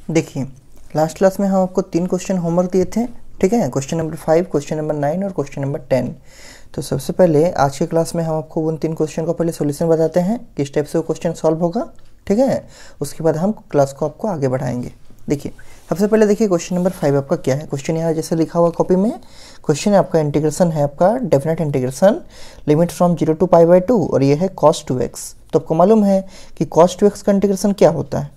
देखिए last class में हम आपको 3 क्वेश्चन होमवर्क दिए थे, ठीक है। क्वेश्चन नंबर 5, क्वेश्चन नंबर 9 और क्वेश्चन नंबर 10। तो सबसे पहले आज के क्लास में हम आपको उन 3 क्वेश्चन का पहले सॉल्यूशन बताते हैं, किस टाइप से वो क्वेश्चन सॉल्व होगा, ठीक है। उसके बाद हम क्लास को आपको आगे बढ़ाएंगे। देखिए सबसे पहले देखिए क्वेश्चन नंबर 5 आपका क्या है। क्वेश्चन यहाँ जैसे लिखा हुआ कॉपी में, क्वेश्चन है आपका इंटीग्रेशन है आपका definite integration limit from 0 to π/2 और ये है cos 2x। तो आपको मालूम है कि cos 2x का इंटीग्रेशन क्या होता है।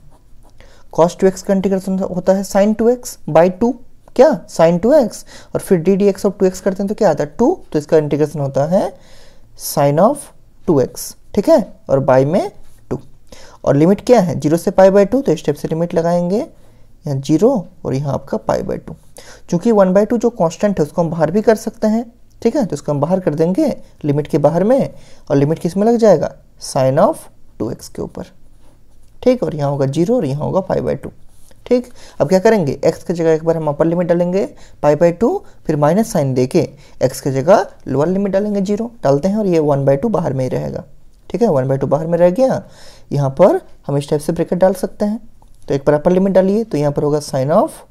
cos 2x का इंटीग्रेशन होता है sin 2x बाई 2, क्या sin 2x, और फिर D D x of 2x करते हैं तो क्या आता है 2, तो इसका इंटीग्रेशन होता है sin ऑफ 2x, ठीक है, और बाई में 2। और लिमिट क्या है 0 से π/2, तो इस टाइप से लिमिट लगाएंगे, यहाँ 0 और यहाँ आपका π/2। चूंकि 1/2 जो कांस्टेंट है उसको हम बाहर भी कर सकते हैं, ठीक है, तो इसको हम बाहर कर देंगे लिमिट के बाहर में, और लिमिट किस में लग जाएगा sin ऑफ 2x के ऊपर, ठीक, और यहाँ होगा 0 और यहाँ होगा π/2, ठीक। अब क्या करेंगे x की जगह एक बार हम अपर लिमिट डालेंगे π/2, फिर माइनस साइन देके x की जगह लोअर लिमिट डालेंगे 0 डालते हैं, और ये 1/2 बाहर में ही रहेगा, ठीक है, 1/2 बाहर में रह गया। यहाँ पर हम इस टाइप से ब्रैकेट डाल सकते हैं, तो एक बार अपर लिमिट डालिए तो यहाँ पर होगा sine of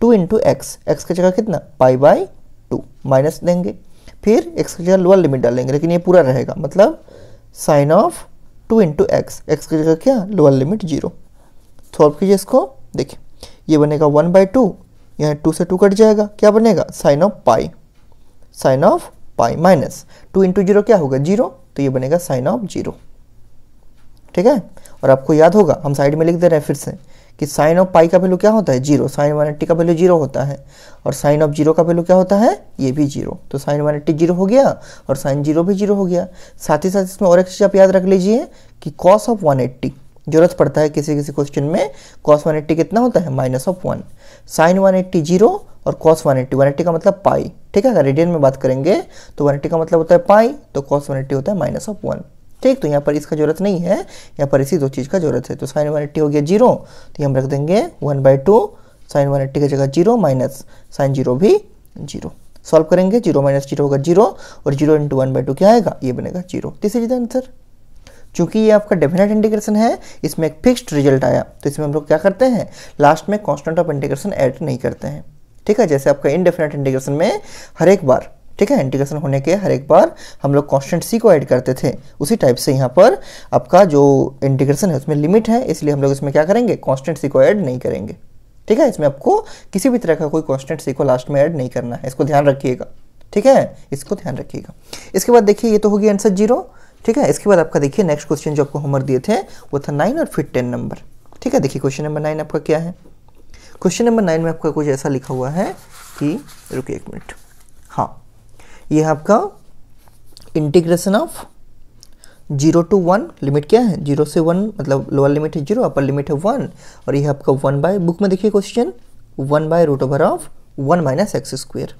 2 into x, x की जगह कितना π/2 माइनस देंगे, फिर x की जगह लोअर लिमिट डालेंगे, लेकिन ये पूरा रहेगा, मतलब sine of 2 into x, x की जगह क्या लोअर लिमिट 0। सॉल्व कीजिए इसको, देखिए ये बनेगा 1/2, यहाँ 2 से 2 कट जाएगा, क्या बनेगा sine of pi, sine of pi minus 2 into 0 क्या होगा 0, तो ये बनेगा साइन ऑफ 0, ठीक है। और आपको याद होगा हम साइड में लिख दे रहे हैं फिर से कि साइन ऑफ पाई का वैल्यू क्या होता है 0, साइन 180 का वैल्यू 0 होता है, और साइन ऑफ 0 का वैल्यू क्या होता है ये भी 0, तो साइन 180 0 हो गया और साइन 0 भी 0 हो गया। साथ ही साथ इसमें और एक चीज़ आप याद रख लीजिए कि कॉस ऑफ 180 जरूरत पड़ता है किसी किसी क्वेश्चन में, कॉस 180 कितना होता है -1, साइन 180 0 और कॉस 180, 180 का मतलब पाई, ठीक है। अगर रेडियन में बात करेंगे तो 180 का मतलब होता है पाई, तो कॉस 180 होता है -1, ठीक। तो यहाँ पर इसका जरूरत नहीं है, यहाँ पर इसी दो चीज़ का जरूरत है। तो साइन 180 हो गया 0, तो हम रख देंगे 1/2, साइन 180 की जगह 0 माइनस साइन 0 भी 0। सॉल्व करेंगे 0 माइनस 0 होगा 0, और 0 इंटू 1/2 क्या आएगा ये बनेगा 0। This is the answer. चूंकि ये आपका डेफिनेट इंटीग्रेशन है, इसमें एक फिक्स्ड रिजल्ट आया, तो इसमें हम लोग क्या करते हैं लास्ट में कांस्टेंट ऑफ इंटीग्रेशन ऐड नहीं करते हैं, ठीक है। जैसे आपका इनडेफिनेट इंटीग्रेशन में हर एक बार, ठीक है, इंटीग्रेशन होने के हर एक बार हम लोग कांस्टेंट सी को ऐड करते थे, उसी टाइप से यहाँ पर आपका जो इंटीग्रेशन है उसमें लिमिट है, इसलिए हम लोग इसमें क्या करेंगे कांस्टेंट सी को ऐड नहीं करेंगे, ठीक है। इसमें आपको किसी भी तरह का कोई कांस्टेंट सी को लास्ट में ऐड नहीं करना है, इसको ध्यान रखिएगा, ठीक है, इसको ध्यान रखिएगा। इसके बाद देखिए ये तो हो गया आंसर 0, ठीक है। इसके बाद आपका देखिए नेक्स्ट क्वेश्चन जो आपको होमवर्क दिए थे वो था 9 और फिर 10 नंबर, ठीक है। देखिए क्वेश्चन नंबर 9 आपका क्या है। क्वेश्चन नंबर 9 में आपका कुछ ऐसा लिखा हुआ है कि, रुकिए एक मिनट, हाँ, ये आपका इंटीग्रेशन ऑफ 0 to 1, लिमिट क्या है 0 से 1, मतलब लोअर लिमिट है 0, अपर लिमिट है 1, और ये आपका 1 बाय, बुक में देखिए question 1/√1 minus x square,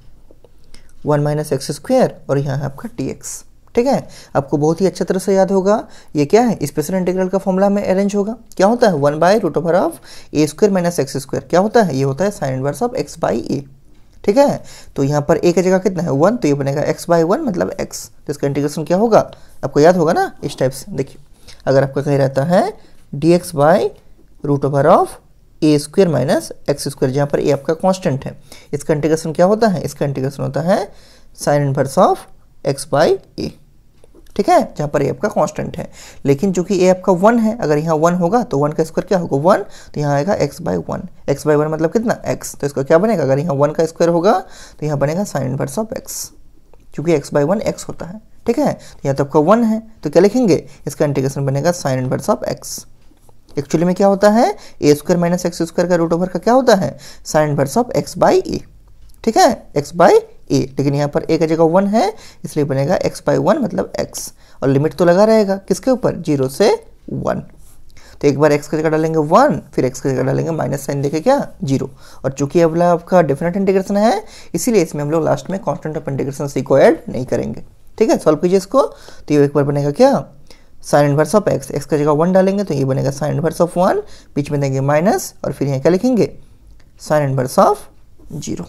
1 minus x square, और यहाँ है आपका dx, ठीक है। आपको बहुत ही अच्छी तरह से याद होगा ये क्या है स्पेशल इंटीग्रल का फॉर्मूला में अरेंज होगा, क्या होता है 1/√a² माइनस एक्स स्क्वेयर, क्या होता है ये होता है साइन इनवर्स ऑफ x/a, ठीक है। तो यहाँ पर a की जगह कितना है 1, तो ये बनेगा x/1 मतलब x, तो इसका इंटीग्रेशन क्या होगा आपको याद होगा ना इस टाइप से। देखिए अगर आपका कहीं रहता है dx/√a² माइनस एक्स स्क्वेयर, जहाँ पर a आपका कांस्टेंट है, इसका इंटीग्रेशन क्या होता है, इसका इंटीग्रेशन होता है साइन इनवर्स ऑफ x/a, ठीक है, जहाँ पर a आपका कांस्टेंट है। लेकिन चूंकि a आपका 1 है, अगर यहाँ 1 होगा तो 1 का स्क्वायर क्या होगा 1, तो यहाँ आएगा x/1, x/1 मतलब कितना x, तो इसका क्या बनेगा, अगर यहाँ 1 का स्क्वायर होगा तो यहाँ बनेगा साइन इनवर्स ऑफ x, क्योंकि x/1 x होता है, ठीक है। तो यहाँ तो आपका 1 है, तो क्या लिखेंगे इसका इंटीग्रेशन बनेगा sign inverse of x। Actually में क्या होता है a² माइनस एक्स स्क्वायर का रूट ओवर का क्या होता है साइन इनवर्स ऑफ x/a, ठीक है, x/a, लेकिन यहाँ पर a का जगह 1 है इसलिए बनेगा x/1 मतलब x, और लिमिट तो लगा रहेगा किसके ऊपर 0 से 1, तो एक बार x की जगह डालेंगे 1, फिर x की जगह डालेंगे माइनस साइन देके क्या 0, और चूंकि अब आपका डेफिनेट इंटीग्रेशन है इसीलिए इसमें हम लोग लास्ट में कांस्टेंट ऑफ इंटीग्रेशन सी को ऐड नहीं करेंगे, ठीक है। सॉल्व कीजिए इसको, तो ये एक बार बनेगा क्या sign inverse of x, x की जगह 1 डालेंगे तो ये बनेगा साइन इनवर्स ऑफ 1, बीच में देंगे माइनस, और फिर यहाँ क्या लिखेंगे साइन इनवर्स ऑफ 0,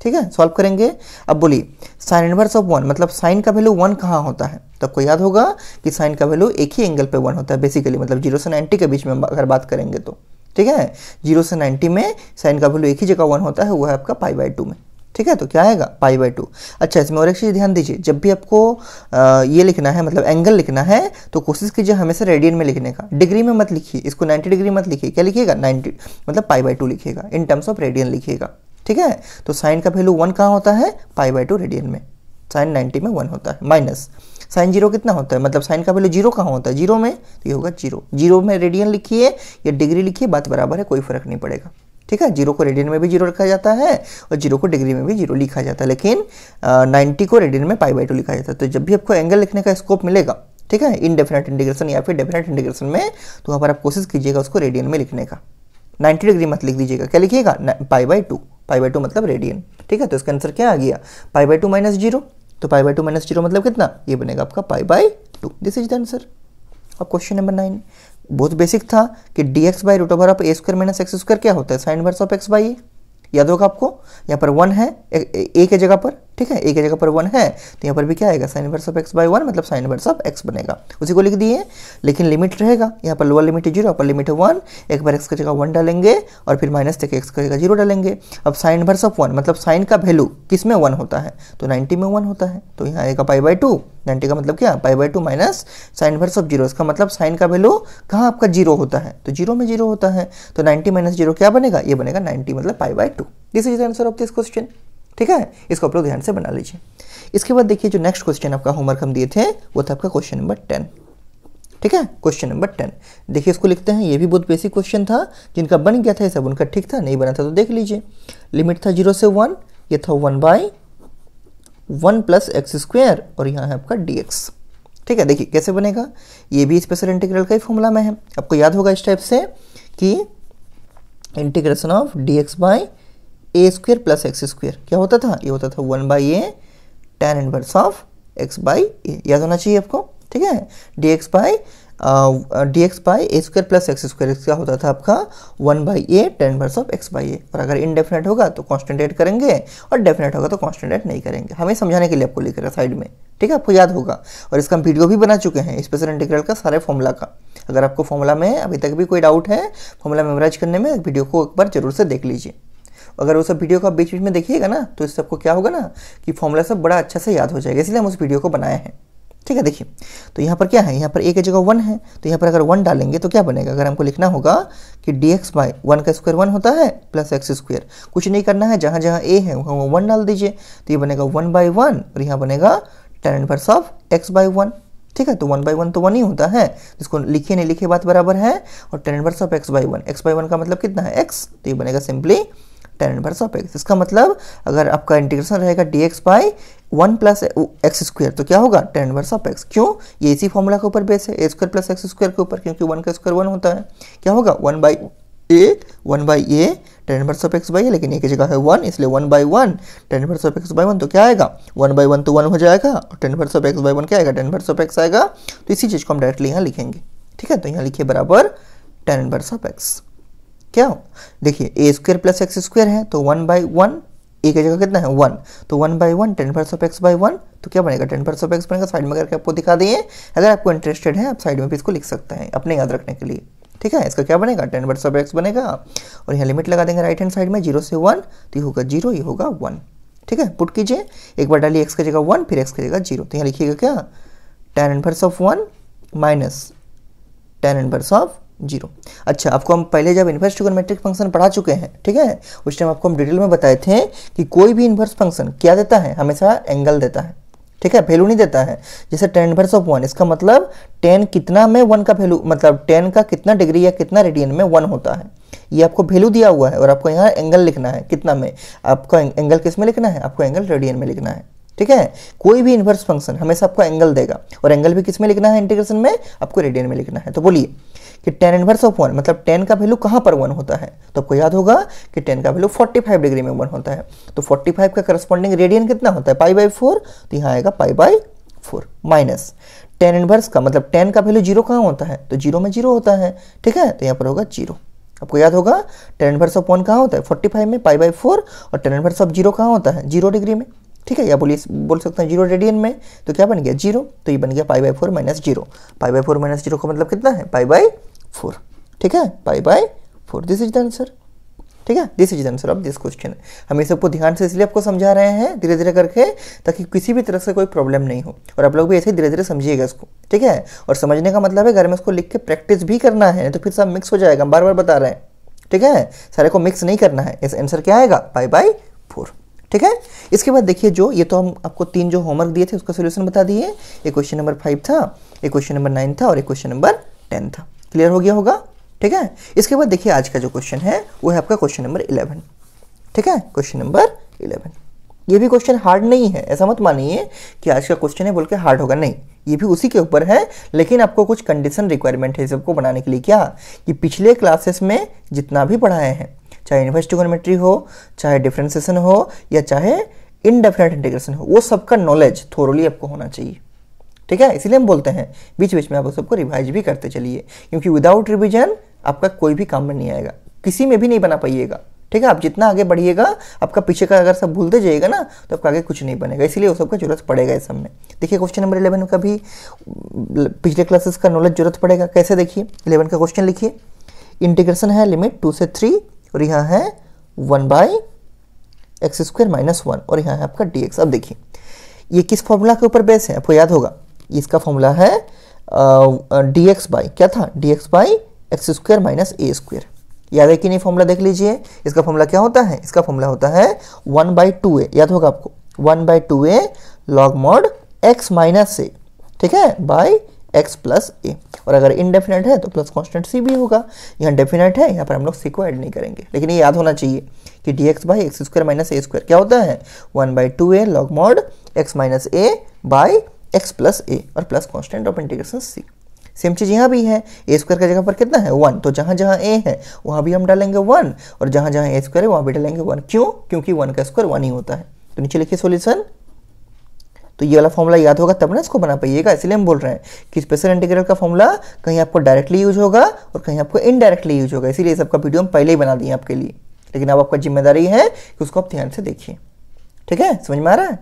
ठीक है। सॉल्व करेंगे, अब बोलिए साइन इनवर्स ऑफ 1 मतलब साइन का वैल्यू 1 कहाँ होता है, तो आपको याद होगा कि साइन का वैल्यू एक ही एंगल पे 1 होता है बेसिकली, मतलब 0 से 90 के बीच में अगर बात करेंगे तो, ठीक है। 0 से 90 में साइन का वैल्यू एक ही जगह 1 होता है, वो है आपका π/2 में, ठीक है। तो क्या आएगा π/2। अच्छा, इसमें और एक चीज़ ध्यान दीजिए, जब भी आपको ये लिखना है मतलब एंगल लिखना है तो कोशिश कीजिए हमेशा रेडियन में लिखने का, डिग्री में मत लिखिए, इसको 90 डिग्री मत लिखिए। क्या लिखिएगा 90 मतलब π/2 लिखिएगा, इन टर्म्स ऑफ रेडियन लिखिएगा, ठीक है। तो साइन का वैल्यू 1 कहाँ होता है, π/2 रेडियन में, साइन 90 में 1 होता है। माइनस साइन 0 कितना होता है, मतलब साइन का वैल्यू 0 कहाँ होता है, 0 में, तो ये होगा 0। 0 में रेडियन लिखिए या डिग्री लिखिए, बात बराबर है, कोई फर्क नहीं पड़ेगा, ठीक है। 0 को रेडियन में भी 0 रखा जाता है और 0 को डिग्री में भी 0 लिखा जाता है, लेकिन 90 को रेडियन में π/2 लिखा जाता है। तो जब भी आपको एंगल लिखने का स्कोप मिलेगा, ठीक है, इनडेफिनेट इंटीग्रेशन या फिर डेफिनेट इंटीग्रेशन में, तो वहाँ पर आप कोशिश कीजिएगा उसको रेडियन में लिखने का, 90 डिग्री मत लिख दीजिएगा। क्या लिखिएगा π/2, π/2 मतलब रेडियन, ठीक है। तो इसका आंसर क्या आ गया, π/2 - 0। तो π/2 - 0 मतलब कितना, ये बनेगा आपका π/2। This is the answer. अब क्वेश्चन नंबर 9 बहुत बेसिक था कि dx/√a² - x² क्या होता है, sine inverse of x by a, याद होगा आपको। यहाँ पर 1 है ए के जगह पर, ठीक है, ए के जगह पर 1 है, तो यहाँ पर भी क्या आएगा, साइन इनवर्स ऑफ x/1 मतलब साइन इनवर्स ऑफ x बनेगा, उसी को लिख दिए। लेकिन लिमिट रहेगा, यहाँ पर लोअर लिमिट 0, अपर लिमिट 1, एक बार x की जगह 1 डालेंगे और फिर माइनस तक x की जगह 0 डालेंगे। अब साइन इनवर्स ऑफ 1 मतलब साइन का वैल्यू किस में 1 होता है, तो 90 में 1 होता है, तो यहाँ आएगा π/2। 90 का मतलब क्या, π/2 माइनस साइन इनवर्स ऑफ 0, इसका मतलब साइन का वैल्यू कहाँ आपका 0 होता है, तो 0 में 0 होता है, तो 90 - 0 क्या बनेगा, ये बनेगा 90 मतलब π/2। This is the answer of this question, ठीक है। इसको आप लोग ध्यान से बना लीजिए। इसके बाद देखिए जो नेक्स्ट क्वेश्चन आपका होमवर्क हम दिए थे वो था आपका क्वेश्चन नंबर 10, ठीक है। क्वेश्चन नंबर 10 देखिए, इसको लिखते हैं। ये भी बहुत बेसिक क्वेश्चन था, जिनका बन गया था ये सब उनका ठीक था, नहीं बना था तो देख लीजिए। लिमिट था 0 से 1, ये था 1/1 + x² और यहाँ है आपका dx, ठीक है। देखिए कैसे बनेगा, ये भी स्पेशल इंटीग्रल का ही फॉर्मूला में है, आपको याद होगा इस टाइप से कि इंटीग्रेशन ऑफ dx/a² + x² क्या होता था, ये होता था 1/a tan inverse of x/a, याद होना चाहिए आपको, ठीक है। dx/a² + x² क्या होता था आपका 1/a tan inverse of x/a। और अगर इनडेफिनेट होगा तो कांस्टेंट ऐड करेंगे और डेफिनेट होगा तो कांस्टेंट ऐड नहीं करेंगे, हमें समझाने के लिए आपको लिख रहा है साइड में, ठीक है, आपको याद होगा। और इसका हम वीडियो भी बना चुके हैं स्पेशल इंटीग्रल का सारे फॉर्मूला का। अगर आपको फॉर्मूला में अभी तक भी कोई डाउट है फॉर्मूला मेमोराइज करने में, वीडियो को एक बार जरूर से देख लीजिए। अगर वो सब वीडियो को आप बीच बीच में देखिएगा ना, तो इससे आपको क्या होगा ना कि फॉर्मूला सब बड़ा अच्छा से याद हो जाएगा, इसलिए हम उस वीडियो को बनाए हैं, ठीक है। देखिए तो यहाँ पर क्या है, यहाँ पर a की जगह 1 है, तो यहाँ पर अगर 1 डालेंगे तो क्या बनेगा, अगर हमको लिखना होगा कि dx/1 का स्क्वायर 1 होता है प्लस x², कुछ नहीं करना है, जहाँ जहाँ a है वहाँ 1 डाल दीजिए, तो ये बनेगा 1/1 और यहाँ बनेगा tan इनवर्स ऑफ x/1, ठीक है। तो 1/1 तो 1 ही होता है, इसको लिखिए नहीं लिखिए बात बराबर है। और tan इनवर्स ऑफ x/1 का मतलब कितना है, x, तो ये बनेगा simply tan inverse of x। इसका मतलब अगर आपका इंटीग्रेशन रहेगा dx/1 + x² तो क्या होगा tan इनवर्स ऑफ x। क्यों, ये इसी फॉर्मूला के ऊपर बेस है, a² + x² के ऊपर, क्योंकि 1 का स्क्वायर 1 होता है, क्या होगा 1/a tan inverse of x/a, लेकिन a की जगह है 1 इसलिए 1/1 tan इनवर्स ऑफ x/1, तो क्या आएगा 1/1 तो 1 हो जाएगा और tan इनवर्स ऑफ x/1 क्या आएगा, tan इनवर्स ऑफ x आएगा। तो इसी चीज़ को हम डायरेक्टली यहाँ लिखेंगे, ठीक है। तो यहाँ लिखिए बराबर tan इनवर्स ऑफ x, क्या हो, देखिए a² + x² है तो 1/1, a की जगह कितना है 1, तो 1/1 tan इनवर्स ऑफ x/1, तो क्या बनेगा tan इनवर्स ऑफ x बनेगा, साइड में करके आपको दिखा दिए। अगर आपको इंटरेस्टेड है आप साइड में भी इसको लिख सकते हैं अपने याद रखने के लिए, ठीक है। इसका क्या बनेगा tan इनवर्स ऑफ x बनेगा और यहाँ लिमिट लगा देंगे राइट हैंड साइड में 0 से 1, तो ये होगा 0, ये होगा 1, ठीक है। पुट कीजिए, एक बार डालिए x की जगह 1 फिर x की जगह 0, तो यहाँ लिखिएगा क्या tan inverse of 1 minus tan inverse of 0। अच्छा, आपको हम पहले जब इन्वर्स ट्रिग्नोमेट्रिक फंक्शन पढ़ा चुके हैं, ठीक है, उस टाइम आपको हम डिटेल में बताए थे कि कोई भी इन्वर्स फंक्शन क्या देता है, हमेशा एंगल देता है, ठीक है, वैल्यू नहीं देता है। जैसे tan इनवर्स ऑफ 1, इसका मतलब tan कितना में 1 का वैल्यू, मतलब tan का कितना डिग्री या कितना रेडियन में 1 होता है, ये आपको वैल्यू दिया हुआ है। और आपको यहाँ एंगल लिखना है, कितना में, आपका एंगल किस में लिखना है, आपको एंगल रेडियन में लिखना है, ठीक है। कोई भी इन्वर्स फंक्शन हमेशा आपको एंगल देगा और एंगल भी किस में लिखना है, इंटीग्रेशन में आपको रेडियन में लिखना है। तो बोलिए कि tan इनवर्स ऑफ 1 मतलब tan का वैल्यू कहाँ पर 1 होता है, तो आपको याद होगा कि tan का वैल्यू 45 डिग्री में 1 होता है, तो 45 का करस्पॉन्डिंग रेडियन कितना होता है π/4, तो यहाँ आएगा π/4 माइनस tan इनवर्स का मतलब tan का वैल्यू 0 कहाँ होता है, तो 0 में 0 होता है, ठीक है। तो यहाँ पर होगा 0, आपको याद होगा tan इनवर्स ऑफ 1 कहाँ होता है 45 में π/4 और tan इनवर्स ऑफ 0 कहाँ होता है 0 डिग्री में, ठीक है, या बोल सकते हैं 0 रेडियन में, तो क्या बन गया 0, तो ये बन गया π/4 - 0, π/4 - 0 का मतलब कितना है π/4, ठीक है, π/4। 4, दिस इज द आंसर। ठीक है, this is the answer of this question. हम ये सबको ध्यान से इसलिए आपको समझा रहे हैं धीरे धीरे करके, ताकि किसी भी तरह से कोई प्रॉब्लम नहीं हो, और आप लोग भी ऐसे धीरे धीरे समझिएगा इसको। ठीक है, और समझने का मतलब है घर में इसको लिख के प्रैक्टिस भी करना है, तो फिर सब मिक्स हो जाएगा, हम बार बार बता रहे हैं। ठीक है, सारे को मिक्स नहीं करना है। इस आंसर क्या आएगा, पाई बाई 4। ठीक है, इसके बाद देखिए, जो ये तो हम आपको 3 जो होमवर्क दिए थे उसका सोल्यूशन बता दिए। एक क्वेश्चन नंबर 5 था, एक क्वेश्चन नंबर 9 था, और एक क्वेश्चन नंबर 10 था। क्लियर हो गया होगा। ठीक है, इसके बाद देखिए आज का जो क्वेश्चन है वो है आपका क्वेश्चन नंबर 11। ठीक है, क्वेश्चन नंबर 11। ये भी क्वेश्चन हार्ड नहीं है, ऐसा मत मानिए कि आज का क्वेश्चन है बोल के हार्ड होगा, नहीं, ये भी उसी के ऊपर है, लेकिन आपको कुछ कंडीशन रिक्वायरमेंट है सबको बनाने के लिए। क्या कि पिछले क्लासेस में जितना भी पढ़ाए हैं, चाहे इनवर्स ट्रिगोनोमेट्री हो, चाहे डिफरेंशिएशन हो, या चाहे इनडेफिनेट इंटीग्रेशन हो, वो सबका नॉलेज थोरोली आपको होना चाहिए। ठीक है, इसीलिए हम बोलते हैं बीच बीच में आप सबको रिवाइज भी करते चलिए, क्योंकि विदाउट रिविजन आपका कोई भी काम में नहीं आएगा, किसी में भी नहीं बना पाइएगा। ठीक है, आप जितना आगे बढ़िएगा, आपका पीछे का अगर सब भूलते जाइएगा ना, तो आपका आगे कुछ नहीं बनेगा, इसीलिए वो सबका जरूरत पड़ेगा इस सब में। देखिए क्वेश्चन नंबर 11 का भी पिछले क्लासेस का नॉलेज जरूरत पड़ेगा। कैसे, देखिए 11 का क्वेश्चन लिखिए। इंटीग्रेशन है लिमिट 2 से 3, और यहाँ है 1/x² - 1, और यहाँ है आपका dx। अब देखिए ये किस फॉर्मूला के ऊपर बेस है, आपको याद होगा, इसका फॉर्मूला है dx बाई क्या था, dx बाई x² - a²। याद है कि नहीं, फॉर्मूला देख लीजिए। इसका फॉर्मूला क्या होता है, इसका फॉर्मूला होता है 1/2a, याद होगा आपको, 1/2a log mod x - a। ठीक है, बाई x प्लस a, और अगर इनडेफिनेट है तो प्लस कांस्टेंट c भी होगा। यहाँ डेफिनेट है, यहाँ पर हम लोग c को ऐड नहीं करेंगे, लेकिन ये याद होना चाहिए कि dx बाई x² - a² क्या होता है, 1/2a log mod x - a by x plus a, और plus constant of integration c। Same चीज यहाँ भी है, a² की जगह पर कितना है 1, तो जहाँ जहाँ a है वहाँ भी हम डालेंगे 1, और जहाँ जहाँ a² है वहाँ भी डालेंगे 1। क्यों, क्योंकि 1 का स्क्वायर 1 ही होता है। तो नीचे लिखिए सॉल्यूशन। तो ये वाला फॉर्मूला याद होगा तब ना इसको बना पाइएगा, इसलिए हम बोल रहे हैं कि स्पेशल इंटीग्रल का फॉर्मूला कहीं आपको डायरेक्टली यूज होगा और कहीं आपको इनडायरेक्टली यूज होगा, इसीलिए सबका वीडियो हम पहले ही बना दिए आपके लिए, लेकिन अब आपका जिम्मेदारी है कि उसको आप ध्यान से देखिए। ठीक है, समझ में आ रहा है।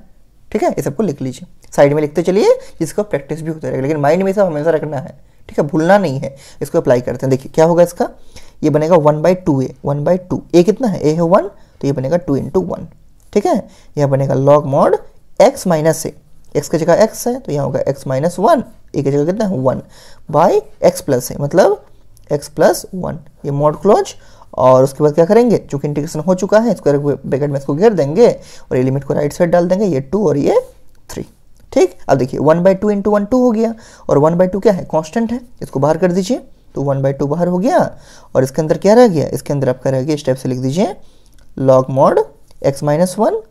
ठीक है, ये सबको लिख लीजिए, साइड में लिखते चलिए, जिसको प्रैक्टिस भी होता रहेगा, लेकिन माइंड में सब हमेशा रखना है। ठीक है, भूलना नहीं है। इसको अप्लाई करते हैं, देखिए क्या होगा इसका, ये बनेगा 1/2a, 1/2, a कितना है, a है 1, तो ये बनेगा 2 × 1। ठीक है, यह बनेगा log mod x - a, x की जगह x है तो यहाँ होगा x - 1, a की जगह कितना है 1, बाई x प्लस है, मतलब x प्लस 1, ये मॉड क्लोज। और उसके बाद क्या करेंगे, चूंकि इंटीग्रेशन हो चुका है, स्क्वायर ब्रैकेट में इसको घेर देंगे, और ये लिमिट को राइट साइड डाल देंगे, ये 2 और ये 3। ठीक, अब देखिए 1/2 × 1 2 हो गया, और 1/2 क्या है, कांस्टेंट है, इसको बाहर कर दीजिए, तो 1/2 बाहर हो गया, और इसके अंदर क्या रह गया, इसके अंदर आपका रह गया, इस टाइप से लिख दीजिए log mod x - 1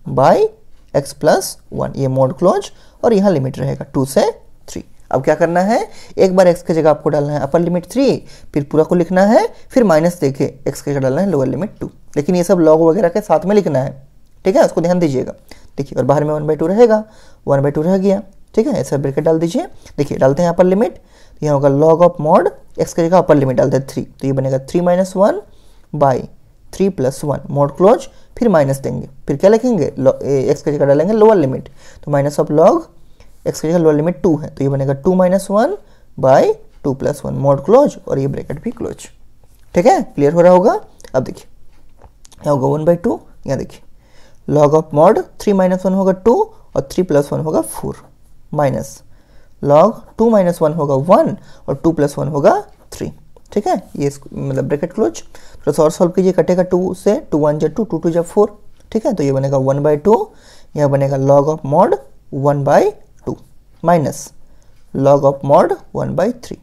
by x plus 1, ये मॉड क्लोज, और यहाँ लिमिट रहेगा 2 से 3। अब क्या करना है, एक बार x की जगह आपको डालना है अपर लिमिट 3, फिर पूरा को लिखना है, फिर माइनस देके x की जगह डालना है लोअर लिमिट 2, लेकिन ये सब लॉग वगैरह के साथ में लिखना है। ठीक है, उसको ध्यान दीजिएगा। देखिए, और बाहर में 1/2 रहेगा, 1/2 रह गया। ठीक है, ऐसा ब्रैकेट डाल दीजिए। देखिए डालते हैं अपर लिमिट, तो यहाँ होगा log ऑफ मॉड x की जगह अपर लिमिट डालते हैं 3, तो ये बनेगा 3 - 1 बाई 3 प्लस 1 मॉड क्लोज, फिर माइनस देंगे, फिर क्या लिखेंगे, x की जगह डालेंगे लोअर लिमिट, तो माइनस ऑफ log x की जगह लोअर लिमिट 2 है, तो ये बनेगा 2 - 1 बाई 2 प्लस 1 मॉड क्लोज, और ये ब्रैकेट भी क्लोज। ठीक है, क्लियर हो रहा होगा। अब देखिए यहाँ होगा 1/2, यहाँ देखिए log ऑफ मॉड 3 - 1 होगा 2, और 3 प्लस 1 होगा 4, माइनस log 2 - 1 होगा 1, और 2 प्लस 1 होगा 3। ठीक है, ये मतलब ब्रैकेट क्लोज। थोड़ा सा और सॉल्व कीजिए, कटेगा 2 से, 2 × 1 = 2, 2 × 2 = 4। ठीक है, तो ये बनेगा 1/2, यहाँ बनेगा log of mod 1/2 minus log of mod 1/3।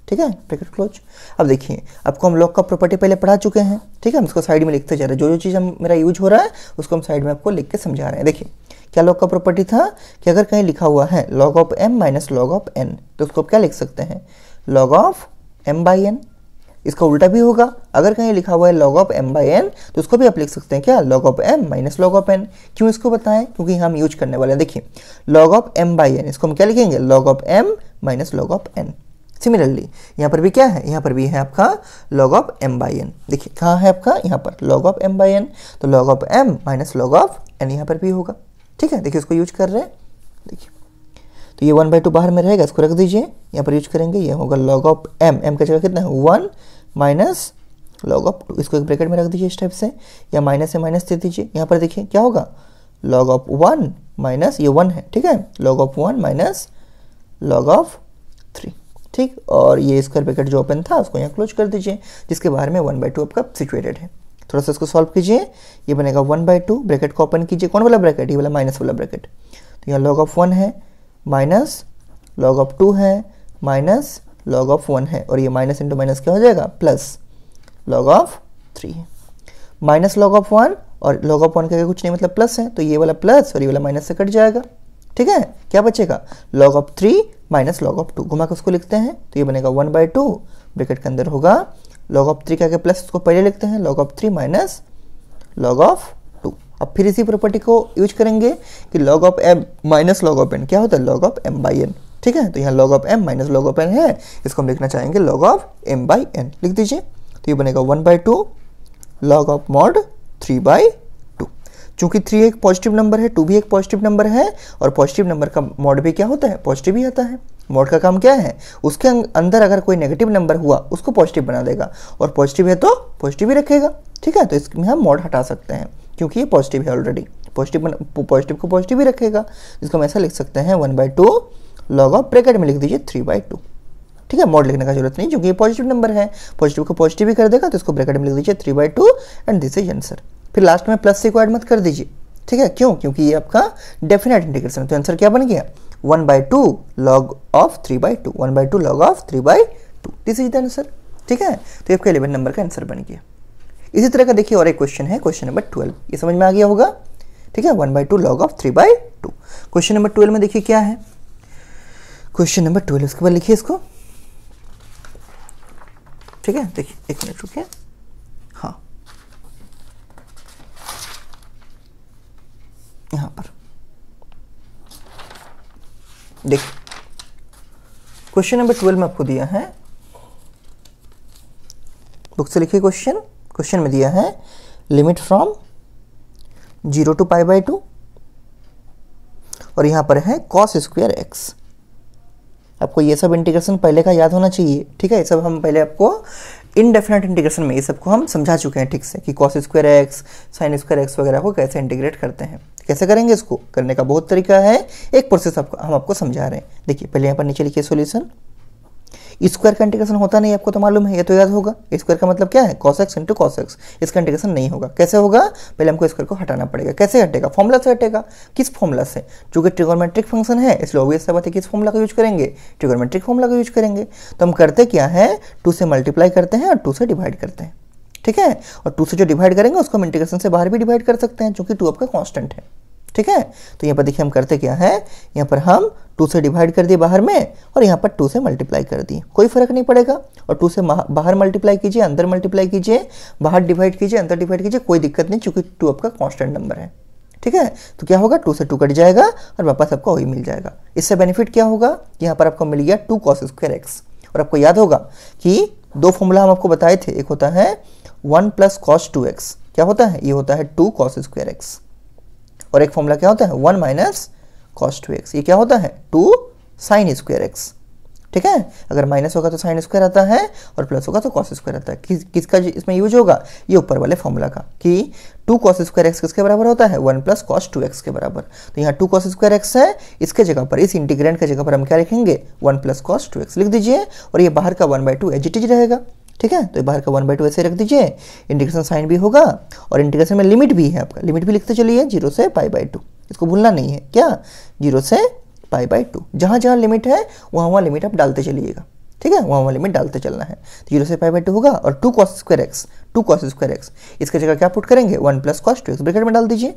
ठीक है, ब्रैकेट क्लोज। अब देखिए, आपको हम log का प्रॉपर्टी पहले पढ़ा चुके हैं। ठीक है, हम इसको साइड में लिखते जा रहे हैं, जो जो चीज़ हम मेरा यूज हो रहा है उसको हम साइड में आपको लिख के समझा रहे हैं। देखिए क्या log का प्रॉपर्टी था कि अगर कहीं लिखा हुआ है log of m minus log of n, तो उसको क्या लिख सकते हैं, log ऑफ m/n। इसका उल्टा भी होगा, अगर कहीं लिखा हुआ है log ऑफ m/n, तो उसको भी आप लिख सकते हैं क्या, log of m minus log of n। क्यों इसको बताएं, क्योंकि हम यूज करने वाले हैं। देखिए log ऑफ m/n, इसको हम क्या लिखेंगे, log of m minus log of n। Similarly यहाँ पर भी क्या है, यहाँ पर भी है आपका log ऑफ m/n। देखिए कहाँ है आपका, यहाँ पर log ऑफ m/n, तो log of m minus log of n यहाँ पर भी होगा। ठीक है, देखिए उसको यूज कर रहे हैं। देखिए तो ये 1/2 बाहर में रहेगा, इसको रख दीजिए, यहाँ पर यूज करेंगे, ये होगा log ऑफ m, m का जगह कितना है 1 माइनस log ऑफ 2, इसको एक ब्रैकेट में रख दीजिए इस टाइप से, या माइनस से माइनस दे दीजिए। यहाँ पर देखिए क्या होगा, log ऑफ 1 माइनस ये 1 है, ठीक है, log of 1 minus log of 3, ठीक। और ये स्क्वायर ब्रैकेट जो ओपन था उसको यहाँ क्लोज कर दीजिए, जिसके बाहर में 1/2 आपका सिचुएटेड है। थोड़ा सा इसको सॉल्व कीजिए, ये बनेगा 1/2, ब्रैकेट को ओपन कीजिए, कौन वाला ब्रैकेट, ये वाला माइनस वाला ब्रैकेट। तो यहाँ log ऑफ 1 है माइनस log ऑफ 2 है माइनस log ऑफ 1 है, और ये माइनस इंटू माइनस क्या हो जाएगा, प्लस log ऑफ 3 है। माइनस log ऑफ 1 और log ऑफ 1 का कुछ नहीं मतलब प्लस है, तो ये वाला प्लस और ये वाला माइनस से कट जाएगा, ठीक है। क्या बचेगा, log of 3 minus log of 2, घुमा के उसको लिखते हैं तो ये बनेगा 1/2, ब्रैकेट के अंदर होगा log ऑफ 3 का आगे प्लस, उसको पहले लिखते हैं log of 3 minus log of 2। अब फिर इसी प्रॉपर्टी को यूज करेंगे कि log of m minus log of n क्या होता है, log ऑफ m/n, ठीक है। तो यहाँ log of m minus log of n है, इसको हम लिखना चाहेंगे log ऑफ m/n, लिख दीजिए। तो ये बनेगा 1/2 log ऑफ मॉड 3/2। चूंकि 3 एक पॉजिटिव नंबर है, 2 भी एक पॉजिटिव नंबर है, और पॉजिटिव नंबर का मॉड भी क्या होता है, पॉजिटिव ही आता है। मॉड का काम क्या है, उसके अंदर अगर कोई नेगेटिव नंबर हुआ उसको पॉजिटिव बना देगा, और पॉजिटिव है तो पॉजिटिव ही रखेगा, ठीक है। तो इसमें हम मॉड हटा सकते हैं क्योंकि ये पॉजिटिव है ऑलरेडी, पॉजिटिव को पॉजिटिव ही रखेगा, जिसको हम ऐसा लिख सकते हैं 1/2 log ऑफ, ब्रैकेट में लिख दीजिए 3/2, ठीक है। मॉड लिखने का जरूरत नहीं क्योंकि ये पॉजिटिव नंबर है, पॉजिटिव को पॉजिटिव ही कर देगा, तो इसको ब्रैकेट में लिख दीजिए 3/2 एंड दिस इज आंसर। फिर लास्ट में प्लस से को ऐड मत कर दीजिए, ठीक है, क्यों, क्योंकि ये आपका डेफिनेट इंटीग्रेशन है। तो आंसर क्या बन गया, 1/2 log of 3/2, 1/2 log of 3/2, this is the answer, ठीक है। तो आपका 11 नंबर का आंसर बन गया। इसी तरह का देखिए और एक क्वेश्चन है, क्वेश्चन नंबर 12, ये समझ में आ गया होगा, ठीक है, 1/2 log ऑफ 3/2। क्वेश्चन नंबर 12 में देखिए क्या है, क्वेश्चन नंबर 12, उसके बाद लिखिए इसको, ठीक है। देखिए एक मिनट रुकिए, हाँ यहां पर देखिए क्वेश्चन नंबर 12 में आपको दिया है, बुक से लिखिए क्वेश्चन में दिया है लिमिट फ्रॉम 0 to π/2, और यहां पर है cos स्क्वायर x। आपको ये सब इंटीग्रेशन पहले का याद होना चाहिए, ठीक है। ये सब हम पहले आपको इनडेफिनेट इंटीग्रेशन में ये सबको हम समझा चुके हैं ठीक से, कि cos square x, sin square x वगैरह को कैसे इंटीग्रेट करते हैं। कैसे करेंगे, इसको करने का बहुत तरीका है, एक प्रोसेस हम आपको समझा रहे हैं। देखिए पहले यहाँ पर नीचे लिखिए सॉल्यूशन। स्क्वायर का इंटीग्रेशन होता नहीं, आपको तो मालूम है, ये तो याद होगा। स्क्वायर का मतलब क्या है, cos x into cos x, इसका इंटीग्रेशन नहीं होगा। कैसे होगा, पहले हमको स्क्वायर को हटाना पड़ेगा। कैसे हटेगा, फॉर्मूला से हटेगा। किस फॉर्मूला से, जो कि ट्रिगोनोमेट्रिक फंक्शन है, इसलिए ऑब्वियस सा बात है किस फॉर्मूला का यूज करेंगे, ट्रिगोनोमेट्रिक फॉर्मूला का यूज करेंगे। तो हम करते क्या है, 2 से मल्टीप्लाई करते हैं और 2 से डिवाइड करते हैं, ठीक है। और 2 से जो डिवाइड करेंगे उसको हम इंटीग्रेशन से बाहर भी डिवाइड कर सकते हैं, क्योंकि 2 आपका कॉन्स्टेंट है, ठीक है। तो यहाँ पर देखिए हम करते क्या है, यहाँ पर हम 2 से डिवाइड कर दिए बाहर में, और यहाँ पर 2 से मल्टीप्लाई कर दिए, कोई फर्क नहीं पड़ेगा। और 2 से बाहर मल्टीप्लाई कीजिए, अंदर मल्टीप्लाई कीजिए, बाहर डिवाइड कीजिए, अंदर डिवाइड कीजिए, कोई दिक्कत नहीं, क्योंकि 2 आपका कांस्टेंट नंबर है, ठीक है। तो क्या होगा, 2 से 2 कट जाएगा और वापस आपको वही मिल जाएगा। इससे बेनिफिट क्या होगा, यहाँ पर आपको मिल गया 2 cos स्क्वायर x। और आपको याद होगा कि 2 फॉर्मूला हम आपको बताए थे, एक होता है 1 + cos 2x, क्या होता है, ये होता है 2 cos स्क्वायर x, और एक फॉर्मूला क्या होता है 1 - cos 2x, ये क्या होता है 2 sin स्क्वायर x, ठीक है। अगर माइनस होगा तो साइन स्क्वायर आता है, और प्लस होगा तो cos स्क्वायर आता है। किसका इसमें यूज होगा, ये ऊपर वाले फॉर्मूला का, कि 2 cos स्क्वायर x किसके बराबर होता है, 1 + cos 2x के बराबर। तो यहाँ 2 cos स्क्वायर x है, इसके जगह पर, इस इंटीग्रेंड के जगह पर हम क्या लिखेंगे, 1 + cos 2x लिख दीजिए, और ये बाहर का 1/2 एज इट इज रहेगा, ठीक है। तो ये बाहर का 1/2 ऐसे रख दीजिए, इंटीग्रेशन साइन भी होगा, और इंटीग्रेशन में लिमिट भी है आपका, लिमिट भी लिखते चलिए 0 से π/2, इसको भूलना नहीं है, क्या 0 से π/2, जहाँ जहाँ लिमिट है वहाँ लिमिट आप डालते चलिएगा, ठीक है, वहाँ लिमिट डालते चलना है। 0 से π/2 होगा, और 2 cos स्क्वायर x, इसके जगह क्या पुट करेंगे, 1 + cos 2x, ब्रैकेट में डाल दीजिए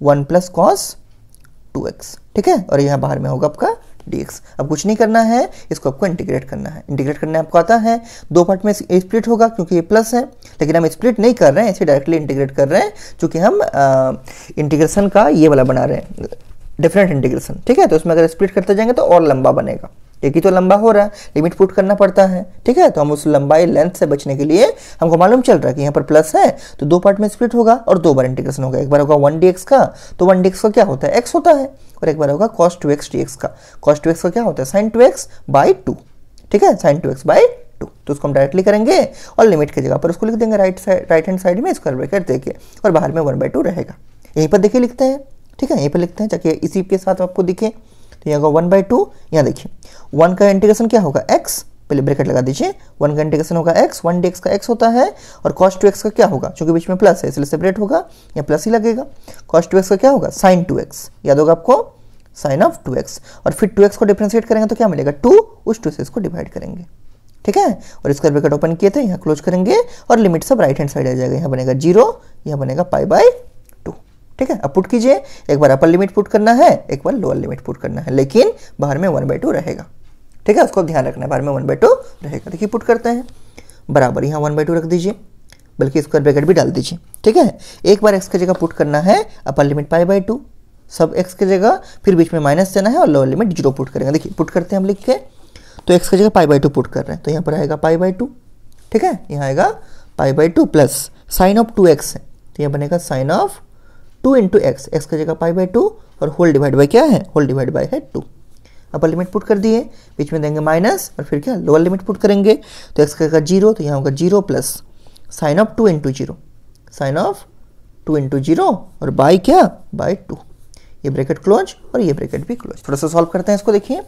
1 + cos 2x, ठीक है। और यहाँ बाहर में होगा आपका dx। अब कुछ नहीं करना है, इसको आपको इंटीग्रेट करना है। इंटीग्रेट करने आपको आता है, 2 पार्ट में स्प्लिट होगा क्योंकि ये प्लस है, लेकिन हम स्प्लिट नहीं कर रहे हैं, इसे डायरेक्टली इंटीग्रेट कर रहे हैं, क्योंकि हम इंटीग्रेशन का ये वाला बना रहे हैं, डेफिनेट इंटीग्रेशन, ठीक है। तो उसमें अगर स्प्लिट करते जाएंगे तो और लंबा बनेगा, एक ही तो लंबा हो रहा है, लिमिट पुट करना पड़ता है, ठीक है। तो हम उस लंबाई लेंथ से बचने के लिए हमको मालूम चल रहा है कि यहाँ पर प्लस है, तो 2 पार्ट में स्प्लिट होगा और 2 बार इंटीग्रेशन होगा। एक बार होगा 1 dx का, तो 1 dx का क्या होता है, x होता है, और एक बार होगा cos 2x dx का, cos 2x का क्या होता है, sin 2x/2, ठीक है, sin 2x/2, तो उसको हम डायरेक्टली करेंगे और लिमिट की जगह पर उसको लिख देंगे राइट हैंड साइड में स्क्वायर ब्रैकेट देके, और बाहर में 1/2 रहेगा। यहीं पर देखिए लिखते हैं, ठीक है, यहीं पर लिखते हैं ताकि इसी के साथ आपको दिखे। तो यहाँ होगा 1/2, यहाँ देखिए 1 का इंटीग्रेशन क्या होगा x, पहले ब्रैकेट लगा दीजिए, 1 का इंटीग्रेशन होगा x, 1 dx का x होता है, और cos 2x का क्या होगा, क्योंकि बीच में प्लस है इसलिए सेपरेट होगा, या प्लस ही लगेगा। cos 2x का क्या होगा, sin 2x, याद होगा आपको, sin ऑफ 2x, और फिर 2x को डिफरेंशिएट करेंगे तो क्या मिलेगा 2, उस 2 से इसको डिवाइड करेंगे, ठीक है। और इसका ब्रैकेट ओपन किए थे, यहाँ क्लोज करेंगे और लिमिट सब राइट हैंड साइड आ जाएगा, यहाँ बनेगा 0, यहाँ बनेगा π/2, ठीक है। अब पुट कीजिए, एक बार अपर लिमिट पुट करना है, एक बार लोअर लिमिट पुट करना है, लेकिन बाहर में 1/2 रहेगा, ठीक है, उसको ध्यान रखना है, बाहर में 1/2 रहेगा। देखिए पुट करते हैं, बराबर यहाँ 1/2 रख दीजिए, बल्कि स्क्वायर ब्रैकेट भी डाल दीजिए, ठीक है। एक बार x की जगह पुट करना है, अपर लिमिट π/2 सब x की जगह, फिर बीच में माइनस देना है और लोअर लिमिट 0 पुट करेंगे। देखिए पुट करते हैं हम लिख के, तो x की जगह π/2 पुट कर रहे हैं, तो यहाँ पर आएगा π/2, ठीक है, यहाँ आएगा π/2 प्लस साइन ऑफ 2x है, तो यहाँ बनेगा sine of 2 into x, x की जगह π/2 और होल डिवाइड बाई क्या है, होल डिवाइड बाई है 2। अपर लिमिट पुट कर दिए, बीच में देंगे माइनस और फिर क्या लोअर लिमिट पुट करेंगे, तो एक्स का 0, तो यहाँ होगा 0 plus sine of 2 into 0, sine of 2 into 0 और बाई क्या, बाई 2। ये ब्रैकेट क्लोज और ये ब्रैकेट भी क्लोज। थोड़ा सा सॉल्व करते हैं इसको, देखिए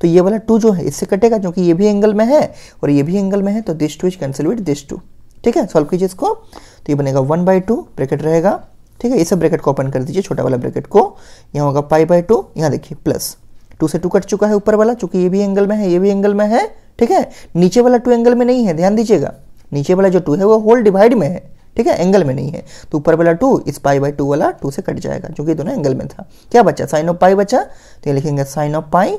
तो ये वाला 2 जो है इससे कटेगा क्योंकि ये भी एंगल में है और ये भी एंगल में है, तो this 2 is cancel with this 2, ठीक है। सॉल्व कीजिए इसको, तो ये बनेगा 1/2 ब्रैकेट रहेगा, ठीक है। इस ब्रैकेट को ओपन कर दीजिए, छोटा वाला ब्रैकेट को, यहाँ होगा π/2, यहाँ देखिए प्लस 2 से 2 कट चुका है ऊपर वाला, चूंकि ये भी एंगल में है, ये भी एंगल में है, ठीक है। नीचे वाला 2 एंगल में नहीं है, ध्यान दीजिएगा, नीचे वाला जो 2 है वो होल डिवाइड में है, ठीक है, एंगल में नहीं है, तो ऊपर वाला 2 इस π/2 वाला 2 से कट जाएगा, क्योंकि दोनों एंगल में था। क्या बचा, साइन ऑफ पाई बचा, तो ये लिखेंगे साइन ऑफ पाई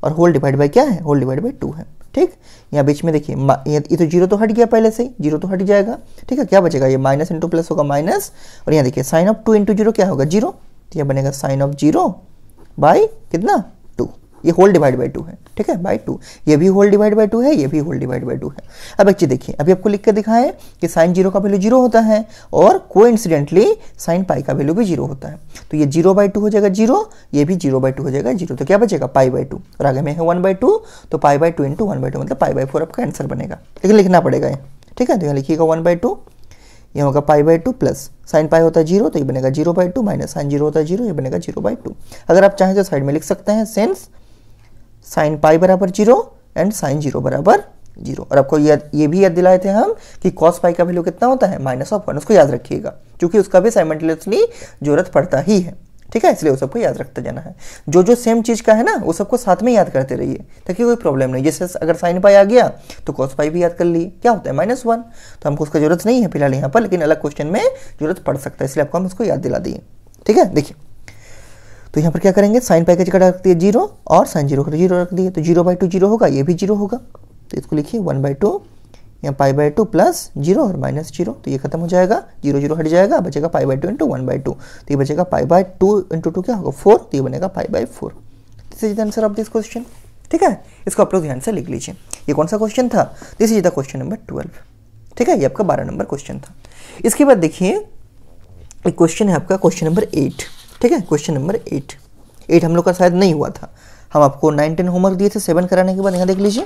और होल डिवाइड बाई क्या है, होल डिवाइड बाई 2 है, ठीक। यहाँ बीच में देखिए ये तो 0 तो हट गया पहले से ही, 0 तो हट जाएगा, ठीक है। क्या बचेगा, ये माइनस इंटू प्लस होगा माइनस, और यहाँ देखिए साइन ऑफ 2 इंटू 0 क्या होगा 0, तो यह बनेगा साइन ऑफ 0 बाई कितना 2, ये होल डिवाइड बाई 2 है, ठीक है, बाई 2, ये भी होल डिवाइड बाई 2 है, ये भी होल डिवाइड बाई 2 है। अब एक चीज देखिए, अभी आपको लिख के दिखाएं कि साइन 0 का वैल्यू 0 होता है और कोइंसिडेंटली साइन पाई का वैल्यू भी 0 होता है, तो ये 0/2 हो जाएगा 0, ये भी 0/2 हो जाएगा 0, तो क्या बचेगा π/2, और आगे में है 1/2, तो π/2 इंटू 1/2 मतलब π/4 आपका आंसर बनेगा, लेकिन लिखना पड़ेगा ये, ठीक है। तो यहाँ लिखिएगा 1/2, ये होगा π/2 प्लस साइन पाई होता है 0, तो ये बनेगा 0/2 माइनस साइन 0 होता है 0, ये बनेगा 0/2। अगर आप चाहें तो साइड में लिख सकते हैं सिंस साइन पाई बराबर 0 एंड साइन 0 बराबर 0। और आपको ये भी याद दिलाए थे हम कि कॉस पाई का वैल्यू कितना होता है, -1, उसको याद रखिएगा, क्योंकि उसका भी साइमल्टेनियसली जरूरत पड़ता ही है, ठीक है, इसलिए वो सबको याद रखते जाना है। जो सेम चीज़ का है ना वो सबको साथ में याद करते रहिए ताकि कोई प्रॉब्लम नहीं। जैसे अगर साइन पाई आ गया तो कॉस पाई भी याद कर लिए, क्या होता है -1, तो हमको उसका जरूरत नहीं है फिलहाल यहाँ पर, लेकिन अलग क्वेश्चन में जरूरत पड़ सकता है, इसलिए आपको हम उसको याद दिला दिए, ठीक है। देखिए तो यहाँ पर क्या करेंगे, साइन पाई की जगह रख दिए 0 और साइन 0 का 0 रख दिए, तो 0/2 0 होगा, ये भी 0 होगा, तो इसको लिखिए 1/2 यहाँ π/2 प्लस 0 और माइनस 0, तो ये खत्म हो जाएगा, 0 0 हट जाएगा, बचेगा π/2 इंटू 1/2, तो ये बचेगा π/2 इंटू 2 क्या होगा 4, तो ये बनेगा π/4। This is the answer of this question, ठीक है। इसको आप लोग ध्यान से लिख लीजिए। ये कौन सा क्वेश्चन था, this is the question number 12, ठीक है, ये आपका 12 नंबर क्वेश्चन था। इसके बाद देखिए एक क्वेश्चन है आपका क्वेश्चन नंबर 8, ठीक है, क्वेश्चन नंबर 8 हम लोग का शायद नहीं हुआ था, हम आपको 9 10 होमवर्क दिए थे 7 कराने के बाद, यहाँ देख लीजिए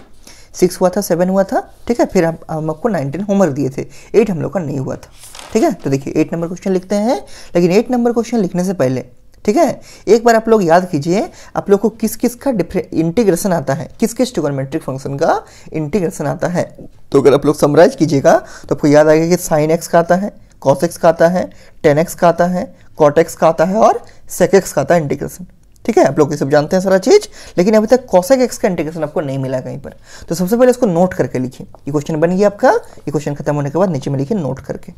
6 हुआ था, 7 हुआ था, ठीक है, फिर हम आपको 9 10 होमवर्क दिए थे, 8 हम लोग का नहीं हुआ था, ठीक है। तो देखिए 8 नंबर क्वेश्चन लिखते हैं, लेकिन 8 नंबर क्वेश्चन लिखने से पहले, ठीक है, एक बार आप लोग याद कीजिए आप लोग को किस किस का इंटीग्रेशन आता है, किस किस ट्रिगोनोमेट्रिक फंक्शन का इंटीग्रेशन आता है। तो अगर आप लोग समराइज कीजिएगा तो आपको याद आएगा कि साइन x का आता है, कॉस x का आता है, टेन x का आता है, कॉट x का आता है और सेक x का आता है इंटीग्रेशन, ठीक है। आप लोग ये सब जानते हैं सारा चीज, लेकिन अभी तक कोसेक एक्स का इंटीग्रेशन आपको नहीं मिला कहीं पर, तो सबसे पहले इसको नोट करके लिखिए। ये क्वेश्चन बन गया आपका, ये क्वेश्चन खत्म होने के बाद नीचे में लिखिए नोट करके,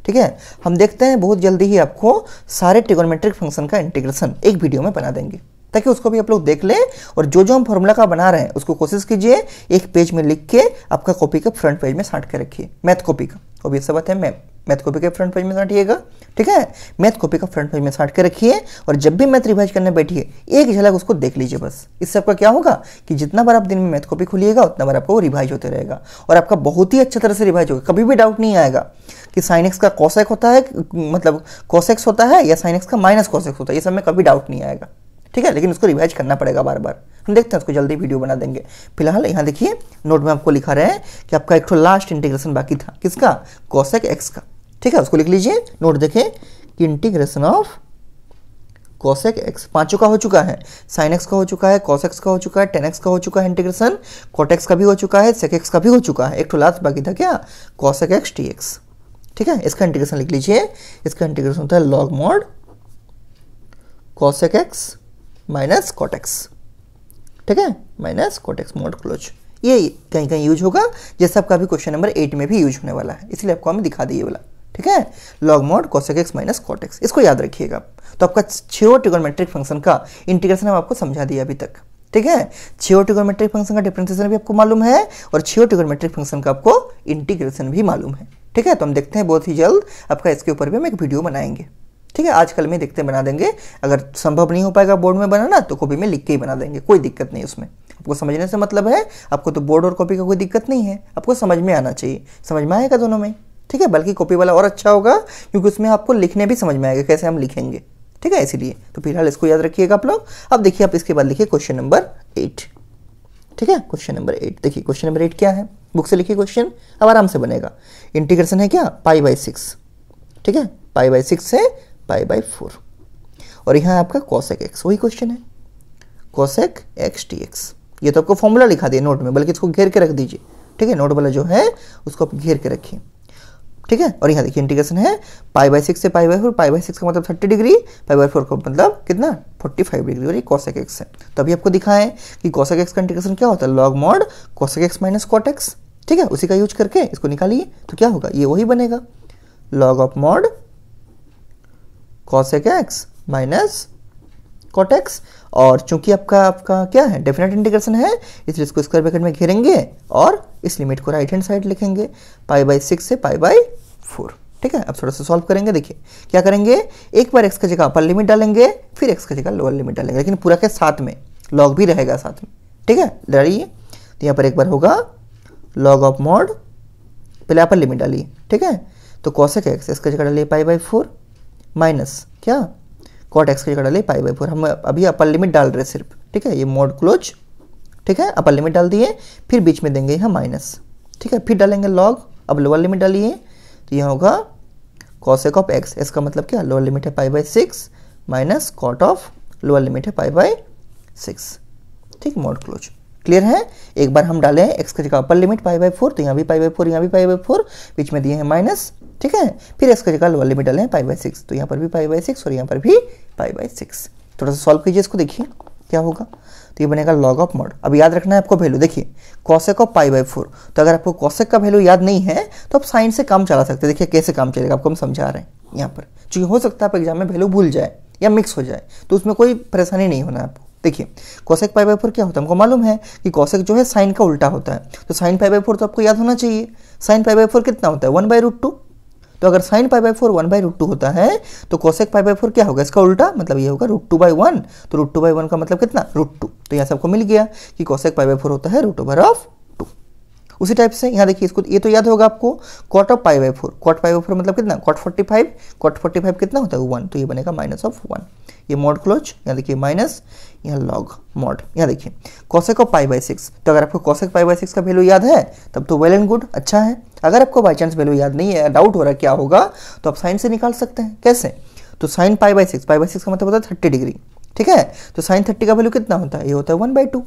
ठीक है। हम देखते हैं बहुत जल्दी ही आपको सारे ट्रिगोनोमेट्रिक फंक्शन का इंटीग्रेशन एक वीडियो में बना देंगे, ताकि उसको भी आप लोग देख लें, और जो जो हम फॉर्मूला का बना रहे हैं उसको कोशिश कीजिए एक पेज में लिख के आपका कॉपी का फ्रंट पेज में साट के रखिए, मैथ कॉपी का, ऑब्वियस सा बात है, मैथ कॉपी के फ्रंट पेज में साटिएगा, ठीक है, मैथ कॉपी का फ्रंट पेज में साट के रखिए, और जब भी मैथ रिवाइज करने बैठिए एक झलक उसको देख लीजिए बस। इससे आपका क्या होगा कि जितना बार आप दिन में मैथ कॉपी खुलिएगा उतना बार आपको वो रिवाइज होते रहेगा, और आपका बहुत ही अच्छी तरह से रिवाइज होगा, कभी भी डाउट नहीं आएगा कि साइन एक्स का कॉसेक होता है, मतलब कॉसेक्स होता है, या साइन एक्स का माइनस कॉसेक्स होता है, ये सब में कभी डाउट नहीं आएगा, ठीक है, लेकिन उसको रिवाइज करना पड़ेगा बार बार। हम देखते हैं उसको जल्दी वीडियो बना देंगे। फिलहाल यहाँ देखिए नोट में आपको लिखा रहे हैं कि आपका एक तो लास्ट इंटीग्रेशन बाकी था, किसका, cosec x का, ठीक है, उसको लिख लीजिए। नोट देखें कि इंटीग्रेशन ऑफ cosec x पांचों का हो चुका है, sin x का हो चुका है, cos x का हो चुका है, tan x का हो चुका है इंटीग्रेशन, cot x का भी हो चुका है, sec x का भी हो चुका है, एक तो लास्ट बाकी था क्या, cosec x dx, ठीक है। इसका इंटीग्रेशन लिख लीजिए, इसका इंटीग्रेशन होता है log mod cosec x minus cot x, ठीक है, minus cot x mod close. ये कहीं कहीं यूज होगा, जैसे आपका भी क्वेश्चन नंबर 8 में भी यूज होने वाला है, इसलिए आपको हमें दिखा दिए वाला, ठीक है, log mod cosec x minus cot x, इसको याद रखिएगा। तो आपका 6 ट्रिगोनोमेट्रिक फंक्शन का इंटीग्रेशन हम आपको समझा दिया अभी तक, ठीक है। 6 ट्रिगोनोमेट्रिक फंक्शन का डिफरेंशिएशन भी आपको मालूम है और 6 ट्रिगोनोमेट्रिक फंक्शन का आपको इंटीग्रेशन भी मालूम है, ठीक है। तो हम देखते हैं बहुत ही जल्द आपका इसके ऊपर भी हम एक वीडियो बनाएंगे, ठीक है। आजकल में देखते बना देंगे, अगर संभव नहीं हो पाएगा बोर्ड में बनाना तो कॉपी में लिख के ही बना देंगे, कोई दिक्कत नहीं उसमें। आपको समझने से मतलब है, आपको तो बोर्ड और कॉपी का कोई दिक्कत नहीं है, आपको समझ में आना चाहिए, समझ में आएगा दोनों में, ठीक है। बल्कि कॉपी वाला और अच्छा होगा क्योंकि उसमें आपको लिखने भी समझ में आएगा कैसे हम लिखेंगे, ठीक है, इसीलिए। तो फिलहाल इसको याद रखिएगा आप लोग। अब देखिए आप इसके बाद लिखिए क्वेश्चन नंबर 8, ठीक है। क्वेश्चन नंबर 8 देखिए, क्वेश्चन नंबर 8 क्या है, बुक से लिखिए क्वेश्चन, अब आराम से बनेगा। इंटीग्रेशन है क्या, π/6, ठीक है, π/6 से π/4 और यहाँ आपका cosec x, वही क्वेश्चन है cosec x dx। ये तो आपको फॉर्मूला लिखा दिया नोट में, बल्कि इसको घेर के रख दीजिए, ठीक है, नोट वाला जो है उसको आप घेर के रखिए, ठीक है। और यहाँ देखिए इंटीग्रेशन है π/6 से π/4, π/6 का मतलब 30 डिग्री, π/4 का मतलब कितना 45 डिग्री, और ये cosec x है। तो अभी आपको दिखाएं कि cosec x का इंटीग्रेशन क्या होता है, log mod cosec x minus cot x, ठीक है, उसी का यूज करके इसको निकालिए तो क्या होगा, ये वही बनेगा log of mod cosec x minus cot x। और चूंकि आपका क्या है, डेफिनेट इंटीग्रेशन है, इसलिए इसको स्क्वायर ब्रैकेट में घेरेंगे और इस लिमिट को राइट हैंड साइड लिखेंगे π/6 से π/4, ठीक है। अब थोड़ा सा सॉल्व करेंगे, देखिए क्या करेंगे, एक बार x का जगह अपर लिमिट डालेंगे, फिर x का जगह लोअर लिमिट डालेंगे, लेकिन पूरा के साथ में log भी रहेगा साथ में, ठीक है। डालिए तो यहाँ पर एक बार होगा log ऑफ mod, पहले अपर लिमिट डालिए, ठीक है, तो cosec x इसका जगह डालिए π/4 माइनस क्या cot x की जगह डालिए π/4। हम अभी अपर लिमिट डाल रहे सिर्फ, ठीक है, ये मोड क्लोज, ठीक है, अपर लिमिट डाल दिए, फिर बीच में देंगे यहाँ माइनस, ठीक है, फिर डालेंगे log, अब लोअर लिमिट डालिए तो यहाँ होगा cosec ऑफ x, इसका मतलब क्या, लोअर लिमिट है π/6 minus cot of lower limit है π/6, ठीक, मोड क्लोज। क्लियर है। एक बार हम डालें x की जगह अपर लिमिट π/4, तो यहाँ भी π/4, यहाँ भी π/4, बीच में दिए हैं माइनस, ठीक है, फिर x की जगह लोअर लिमिट डालें π/6, तो यहाँ पर भी π/6 और यहाँ पर भी π/6। थोड़ा सा सॉल्व कीजिए इसको, देखिए क्या होगा, तो ये बनेगा log ऑफ mod। अब याद रखना है आपको वैल्यू, देखिए cosec ऑफ π/4, तो अगर आपको cosec का वैल्यू याद नहीं है तो आप साइन से काम चला सकते हैं। देखिए कैसे काम चलेगा, आपको हम समझा रहे हैं यहाँ पर, क्योंकि हो सकता है आप एग्जाम में वैल्यू भूल जाए या मिक्स हो जाए, तो उसमें कोई परेशानी नहीं होना है आपको। देखिए cosec π/4 क्या होता है, हमको मालूम है कि cosec जो है साइन का उल्टा होता है, तो sin π/4 तो आपको याद होना चाहिए। sin π/4 कितना होता है, 1/√2, तो अगर sin π/4 1/√2 होता है तो cosec π/4 क्या होगा, इसका उल्टा, मतलब ये होगा √2/1, तो √2/1 का मतलब कितना, √2, तो यहाँ से आपको मिल गया कि cosec π/4 होता है √2। उसी टाइप से यहाँ देखिए, इसको ये तो याद होगा आपको, cot ऑफ π/4, cot π/4 मतलब कितना, cot 45, cot 45 कितना होता है 1, तो ये बनेगा -1, ये मोड क्लोज, यहाँ देखिए माइनस, यहाँ log mod, यहाँ देखिए cosec ऑफ π/6, तो अगर आपको cosec π/6 का वैल्यू याद है तब तो वेल एंड गुड, अच्छा है। अगर आपको बाई चांस वैल्यू याद नहीं है, डाउट हो रहा है क्या होगा, तो आप साइन से निकाल सकते हैं। कैसे, तो sin π/6, π/6 का मतलब होता है 30 डिग्री, ठीक है, तो sin 30 का वैल्यू कितना होता है, ये होता है 1/2,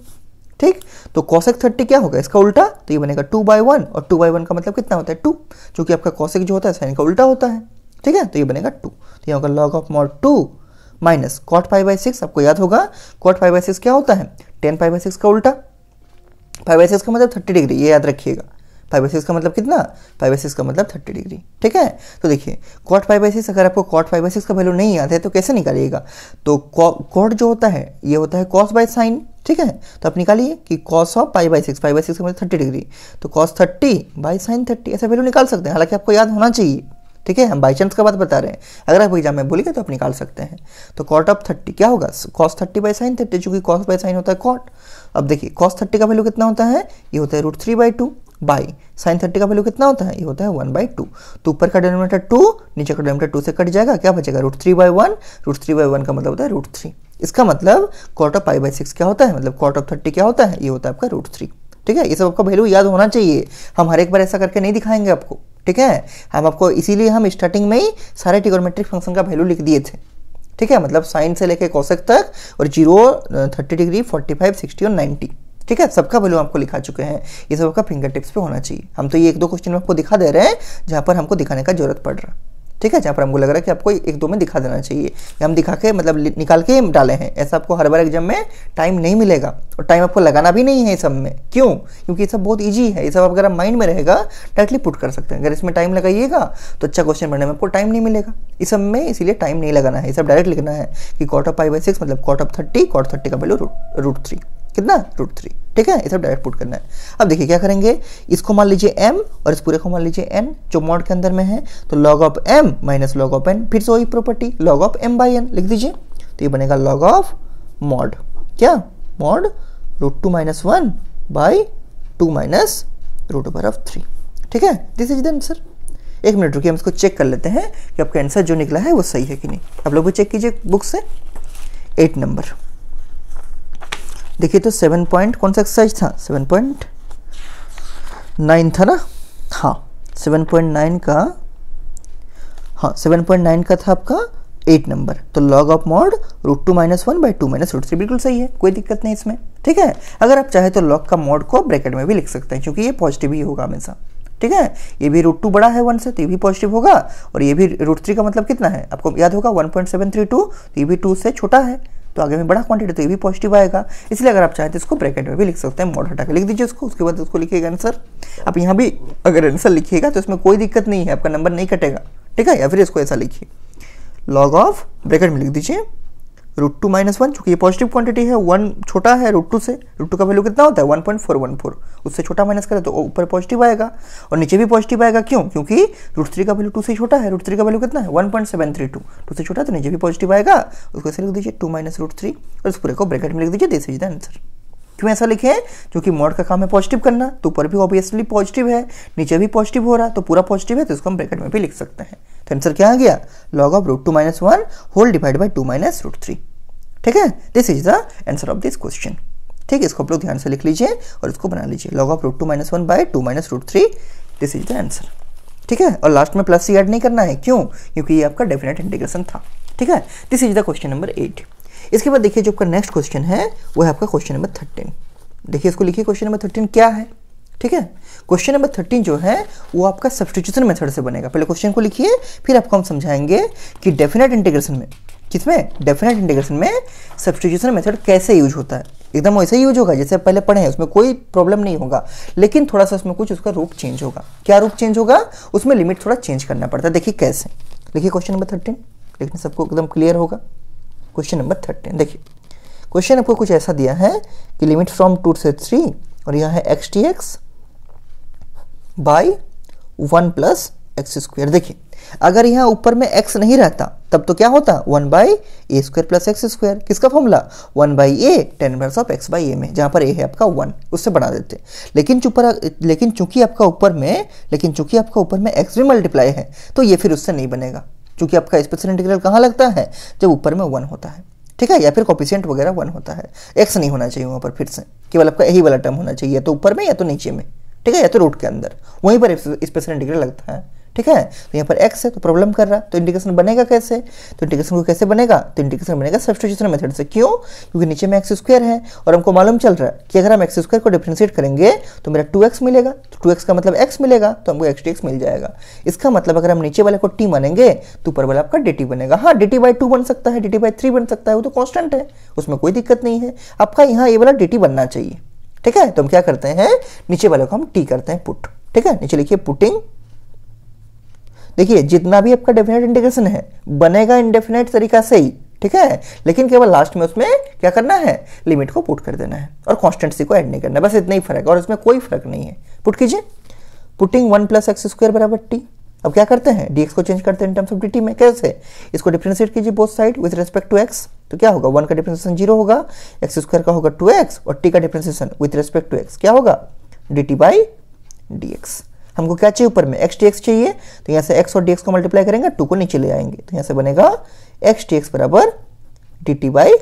ठीक, तो cosec 30 क्या होगा, इसका उल्टा, तो ये बनेगा 2/1, और 2/1 का मतलब कितना होता है 2, क्योंकि आपका cosec जो होता है साइन का उल्टा होता है, ठीक है, तो ये बनेगा 2, तो यहाँ होगा log of mod 2 minus cot π/6, आपको याद होगा cot π/6 क्या होता है, tan π/6 का उल्टा, π/6 का मतलब 30 डिग्री, ये याद रखिएगा, π/6 का मतलब कितना, π/6 का मतलब 30 डिग्री, ठीक है। तो देखिए cot π/6, अगर आपको cot π/6 का वैल्यू नहीं याद है तो कैसे निकालिएगा, तो cot जो होता है ये होता है cos बाय साइन, ठीक है, तो आप निकालिए कि cos ऑफ π/6, π/6 का मतलब 30 डिग्री, तो cos 30 बाई साइन 30, ऐसा वैल्यू निकाल सकते हैं, हालांकि आपको याद होना चाहिए, ठीक है, हम बाई चांस का बात बता रहे हैं, अगर आप एग्जाम में बोलेंगे तो आप निकाल सकते हैं। तो cot ऑफ 30 क्या होगा, cos 30 बाई साइन 30, चूंकि cos बाई साइन होता है cot। अब देखिए cos 30 का वैल्यू कितना होता है, ये होता है √3/2, बाई साइन 30 का वैल्यू कितना होता है, ये होता है 1/2, तो ऊपर का डिनोमिनेटर 2, नीचे का डिनोमिनेटर 2 से कट जाएगा, क्या बचेगा √3/1, √3/1 का मतलब होता है √3, इसका मतलब कॉट ऑफ पाई बाई 6 क्या होता है, मतलब कॉट ऑफ 30 क्या होता है, ये होता है आपका √3। ठीक है, ये सब आपका वैल्यू याद होना चाहिए। हम हर एक बार ऐसा करके नहीं दिखाएंगे आपको। ठीक है, हम आपको इसीलिए हम स्टार्टिंग में ही सारे ट्रिगोनोमेट्रिक फंक्शन का वैल्यू लिख दिए थे। ठीक है, मतलब साइन से लेके कोसेक तक और 0, 30 डिग्री, 45, 60 और 90। ठीक है, सबका वैल्यू आपको लिखा चुके हैं। ये सब आपका फिंगर टिप्स पे होना चाहिए। हम तो ये 1-2 क्वेश्चन में आपको दिखा दे रहे हैं जहाँ पर हमको दिखाने का जरूरत पड़ रहा है। ठीक है, जहाँ पर हमको लग रहा है कि आपको 1-2 में दिखा देना चाहिए, हम दिखा के मतलब निकाल के डाले हैं। ऐसा आपको हर बार एग्जाम में टाइम नहीं मिलेगा और टाइम आपको लगाना भी नहीं है इस सब में। क्यों? क्योंकि ये सब बहुत ईजी है। ये सब अगर आप माइंड में रहेगा डायरेक्टली पुट कर सकते हैं। अगर इसमें टाइम लगाइएगा तो अच्छा क्वेश्चन बनने में आपको टाइम नहीं मिलेगा इस सब में, इसीलिए टाइम नहीं लगाना है। ये सब डायरेक्ट लिखना है कि कॉट ऑफ पाई बाई 6 मतलब कॉट ऑफ 30, कॉट 30 का वैल्यू √3 कितना, √3। ठीक है, ये सब डायरेक्ट पुट करना है। अब देखिए क्या करेंगे, इसको मान लीजिए m और इस पूरे को मान लीजिए n, जो मॉड के अंदर में है। तो log of m minus log of n, फिर से वही property log of m by n लिख दीजिए। तो ये बनेगा log ऑफ मॉड क्या, मॉड √2 माइनस 1 बाई 2 माइनस √3। ठीक है, this is the answer. 1 minute रुकिए, हम इसको चेक कर लेते हैं कि आपका आंसर जो निकला है वो सही है कि नहीं। आप लोग भी चेक कीजिए बुक से। 8 नंबर देखिए, तो 7 पॉइंट कौन सा एक्सरसाइज था, 7.9 था ना। हाँ 7.9 का, हाँ 7.9 का था आपका 8 नंबर। तो log of mod √2 minus 1 by 2 minus √3 बिल्कुल सही है, कोई दिक्कत नहीं इसमें। ठीक है, अगर आप चाहे तो log का मॉड को ब्रैकेट में भी लिख सकते हैं क्योंकि ये पॉजिटिव ही होगा हमेशा। ठीक है, ये भी √2 बड़ा है 1 से तो ये भी पॉजिटिव होगा, और ये भी √3 का मतलब कितना है आपको याद होगा 1.732, तो ये भी 2 से छोटा है तो आगे में बड़ा क्वांटिटी तो ये भी पॉजिटिव आएगा। इसलिए अगर आप चाहें तो इसको ब्रैकेट में भी लिख सकते हैं। मॉड हटा के लिख दीजिए उसको, उसके बाद उसको लिखिएगा आंसर। आप यहाँ भी अगर आंसर लिखिएगा तो इसमें कोई दिक्कत नहीं है, आपका नंबर नहीं कटेगा। ठीक है, या फिर इसको ऐसा लिखिए, log ऑफ ब्रैकेट में लिख दीजिए √2 माइनस 1, चूंकि ये पॉजिटिव क्वांटिटी है, 1 छोटा है √2 से। √2 का वैल्यू कितना होता है 1.414, उससे छोटा माइनस करें तो ऊपर पॉजिटिव आएगा और नीचे भी पॉजिटिव आएगा। क्यों? क्योंकि √3 का वैल्यू 2 से छोटा है। √3 का वैल्यू कितना है 1.732, 2 से छोटा तो नीचे भी पॉजिटिव आएगा। उसको ऐसे लिख दीजिए 2 माइनस √3 और इस पूरे को ब्रैकेट में लिख दीजिए, दिस इज द आंसर। क्यों ऐसा लिखे हैं? क्योंकि मॉड का काम है पॉजिटिव करना, तो ऊपर भी ऑब्वियसली पॉजिटिव है, नीचे भी पॉजिटिव हो रहा, तो पूरा पॉजिटिव है, तो इसको हम ब्रैकेट में भी लिख सकते हैं। तो आंसर क्या आ गया, log of √2 minus 1 whole divide by 2 minus √3। ठीक है, this is the answer of this question. ठीक है, इसको आप लोग ध्यान से लिख लीजिए और इसको बना लीजिए, log of √2 minus 1 by 2 minus √3, this is the answer. ठीक है, और लास्ट में प्लस सी ऐड नहीं करना है। क्यों? क्योंकि ये आपका डेफिनेट इंटीग्रेशन था। ठीक है, this is the question number 8। इसके बाद देखिए जो आपका नेक्स्ट क्वेश्चन है वो है आपका क्वेश्चन नंबर 13। देखिए इसको लिखिए, क्वेश्चन नंबर 13 क्या है। ठीक है, क्वेश्चन नंबर 13 जो है वो आपका सब्स्टिट्यूशन मेथड से बनेगा। पहले क्वेश्चन को लिखिए, फिर आपको हम समझाएंगे कि डेफिनेट इंटीग्रेशन में, किसमें, डेफिनेट इंटीग्रेशन में सब्स्टिट्यूशन मेथड कैसे यूज होता है। एकदम वैसे ही यूज होगा जैसे पहले पढ़े हैं, उसमें कोई प्रॉब्लम नहीं होगा, लेकिन थोड़ा सा उसमें कुछ उसका रूप चेंज होगा। क्या रूप चेंज होगा? उसमें लिमिट थोड़ा चेंज करना पड़ता है। देखिए कैसे, लिखिए क्वेश्चन नंबर 13, लिखने सबको एकदम क्लियर होगा। क्वेश्चन नंबर 13 देखिए, क्वेश्चन आपको कुछ ऐसा दिया है कि लिमिट फ्रॉम 2 से 3 और यहाँ है x dx by 1 plus x square. देखिए अगर यहाँ ऊपर में x नहीं रहता तब तो क्या होता 1 by a square plus x square. किसका formula 1 by a tan inverse of x by a में, जहाँ पर a है आपका 1, उससे बना देते। लेकिन चूंकि आपका ऊपर में x भी मल्टीप्लाई है तो ये फिर उससे नहीं बनेगा, क्योंकि आपका स्पेशल इंटीग्रल कहाँ लगता है जब ऊपर में 1 होता है। ठीक है, या फिर कोफिशिएंट वगैरह 1 होता है, x नहीं होना चाहिए वहाँ पर, फिर से केवल आपका यही वाला टर्म होना चाहिए, या तो ऊपर में या तो नीचे में। ठीक है, या तो रूट के अंदर, वहीं पर स्पेशल इंटीग्रल लगता है। ठीक है, तो यहाँ पर x है तो प्रॉब्लम कर रहा, तो इंटीग्रेशन बनेगा कैसे? तो इंटीग्रेशन को कैसे बनेगा? तो इंटीग्रेशन बनेगा सब्स्टिट्यूशन मेथड से। क्यों? क्योंकि नीचे में एक्स स्क्वायर है और हमको मालूम चल रहा है कि अगर हम एक्स स्क्वायर को डिफरेंशिएट करेंगे तो मेरा 2x मिलेगा, तो 2x का मतलब x मिलेगा, तो हमको x dx मिल जाएगा। इसका मतलब अगर हम नीचे वाले को t मानेंगे तो ऊपर वाला आपका dt बनेगा। हाँ, dt बाई 2 बन सकता है, dt बाई 3 बन सकता है, वो तो कॉन्स्टेंट है, उसमें कोई दिक्कत नहीं है। आपका यहाँ ये वाला dt बनना चाहिए। ठीक है, तो हम क्या करते हैं, नीचे वाले को हम t करते हैं पुट। ठीक है, नीचे लिखिए पुटिंग। देखिए जितना भी आपका डेफिनेट इंटीग्रेशन है बनेगा इंडेफिनेट तरीका से ही। ठीक है, लेकिन केवल लास्ट में उसमें क्या करना है, लिमिट को पुट कर देना है और कॉन्स्टेंट को ऐड नहीं करना, बस इतना ही फर्क है और इसमें कोई फर्क नहीं है। पुट कीजिए, पुटिंग 1 प्लस एक्स स्क्वायर बराबर टी। अब क्या करते हैं, dx को चेंज करते हैं इन टर्म्स ऑफ dt में। कैसे? इसको डिफरेंशिएट कीजिए both side with respect to x, तो क्या होगा 1 का डिफरेंशिएशन 0 होगा, एक्स स्क्वायर का होगा 2x और t का differentiation with respect to x क्या होगा dt बाई dx। हमको क्या चाहिए ऊपर में, x dx चाहिए, तो यहाँ से x और dx को मल्टीप्लाई करेंगे, 2 को नीचे ले आएंगे, तो यहाँ से बनेगा x dx बराबर dt बाई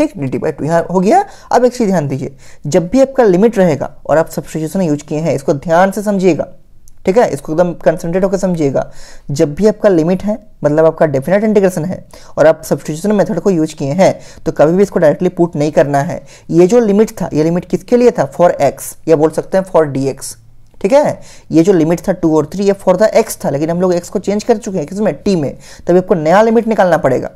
ठीक, dt/2 यहाँ हो गया। अब एक चीज ध्यान दीजिए, जब भी आपका लिमिट रहेगा और आप सब्स्टिट्यूशन यूज किए हैं, इसको ध्यान से समझिएगा, ठीक है, इसको एकदम कंसंट्रेट होकर समझिएगा। जब भी आपका लिमिट है, मतलब आपका डेफिनेट इंटीग्रेशन है और आप सब्स्टिट्यूशन मेथड को यूज किए हैं, तो कभी भी इसको डायरेक्टली पुट नहीं करना है। ये जो लिमिट था, ये लिमिट किसके लिए था? फॉर x, या बोल सकते हैं फॉर dx, ठीक है। ये जो लिमिट था 2 और 3, ये फॉर द x था, लेकिन हम लोग x को चेंज कर चुके हैं किसमें? t में। तभी आपको नया लिमिट निकालना पड़ेगा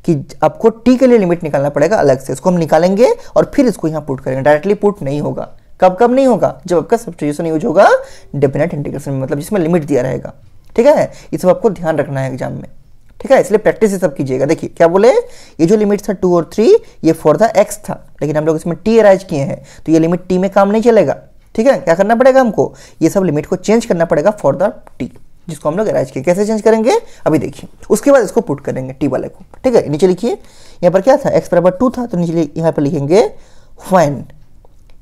कि आपको t के लिए लिमिट निकालना पड़ेगा अलग से। इसको हम निकालेंगे और फिर इसको यहाँ पुट करेंगे, डायरेक्टली पुट नहीं होगा। कब कब नहीं होगा? जब आपका सब्स्टिट्यूशन यूज होगा डेफिनेट इंटीग्रेशन में, मतलब जिसमें लिमिट दिया रहेगा, ठीक है। ये सब आपको ध्यान रखना है एग्जाम में, ठीक है, इसलिए प्रैक्टिस ये सब कीजिएगा। देखिए क्या बोले, ये जो लिमिट था 2 और 3, ये फॉर द x था, लेकिन हम लोग इसमें t अराइज किए हैं, तो ये लिमिट t में काम नहीं चलेगा, ठीक है। क्या करना पड़ेगा हमको? ये सब लिमिट को चेंज करना पड़ेगा फॉर द t, जिसको हम लोग अराइज किए। कैसे चेंज करेंगे अभी देखिए, उसके बाद इसको पुट करेंगे t वाले को, ठीक है। नीचे लिखिए, यहाँ पर क्या था? x बराबर 2 था, तो नीचे यहाँ पर लिखेंगे व्हेन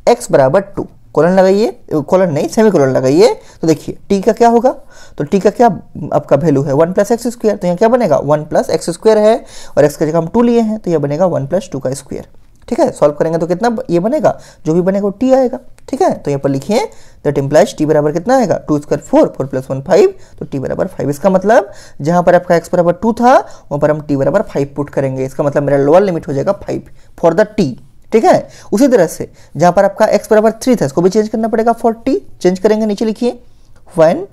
x बराबर 2, कोलन लगाइए, कोलन नहीं सेमी कोलन लगाइए। तो देखिए t का क्या होगा? तो t का क्या आपका वैल्यू है? 1 + x²। तो यहाँ क्या बनेगा? 1 + x² है, और x की जगह हम 2 लिए हैं, तो यह बनेगा 1 + 2 का स्क्वायर, ठीक है। सॉल्व करेंगे तो कितना ये बनेगा? जो भी बनेगा वो t आएगा, ठीक है। तो यहाँ पर लिखिए दैट इम्प्लाइज t बराबर कितना आएगा? 2² 4, 4 + 1 5, तो t बराबर 5। इसका मतलब जहाँ पर आपका x बराबर 2 था, वहाँ पर हम t बराबर 5 पुट करेंगे। इसका मतलब मेरा लोअर लिमिट हो जाएगा 5 फॉर द t, ठीक है। उसी तरह से जहां पर आपका x बराबर 3 था, इसको भी चेंज करना पड़ेगा फॉर t। चेंज करेंगे, नीचे लिखिए व्हेन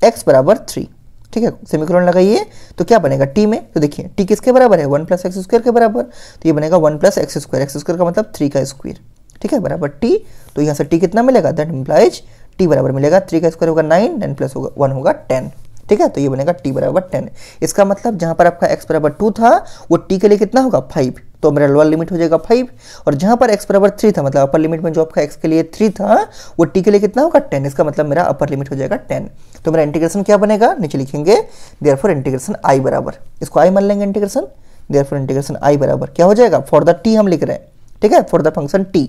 x बराबर 3, ठीक है, सेमीकोलन लगाइए। तो क्या बनेगा t में? तो देखिए t किसके बराबर है? 1 + x² के बराबर, तो ये बनेगा 1 + x²। x² का मतलब 3 का स्क्वायर, ठीक है, बराबर t। तो यहाँ से t कितना मिलेगा? दैट इम्प्लाइज t बराबर मिलेगा 3 का स्क्वायर होगा 9, 9 + 1 होगा 10, ठीक है। तो ये बनेगा t बराबर 10। इसका मतलब जहां पर आपका x बराबर 2 था, वो t के लिए कितना होगा? 5, तो मेरा लोअर लिमिट हो जाएगा 5। और जहां पर x बराबर 3 था, मतलब अपर लिमिट में जो आपका x के लिए 3 था, वो t के लिए कितना होगा? 10। इसका मतलब मेरा अपर लिमिट हो जाएगा 10। तो मेरा इंटीग्रेशन क्या बनेगा? नीचे लिखेंगे देयरफॉर इंटीग्रेशन i बराबर, इसको i मान लेंगे इंटीग्रेशन, देयरफॉर इंटीग्रेशन i बराबर क्या हो जाएगा? फॉर द t हम लिख रहे हैं, ठीक है, फॉर द फंक्शन t।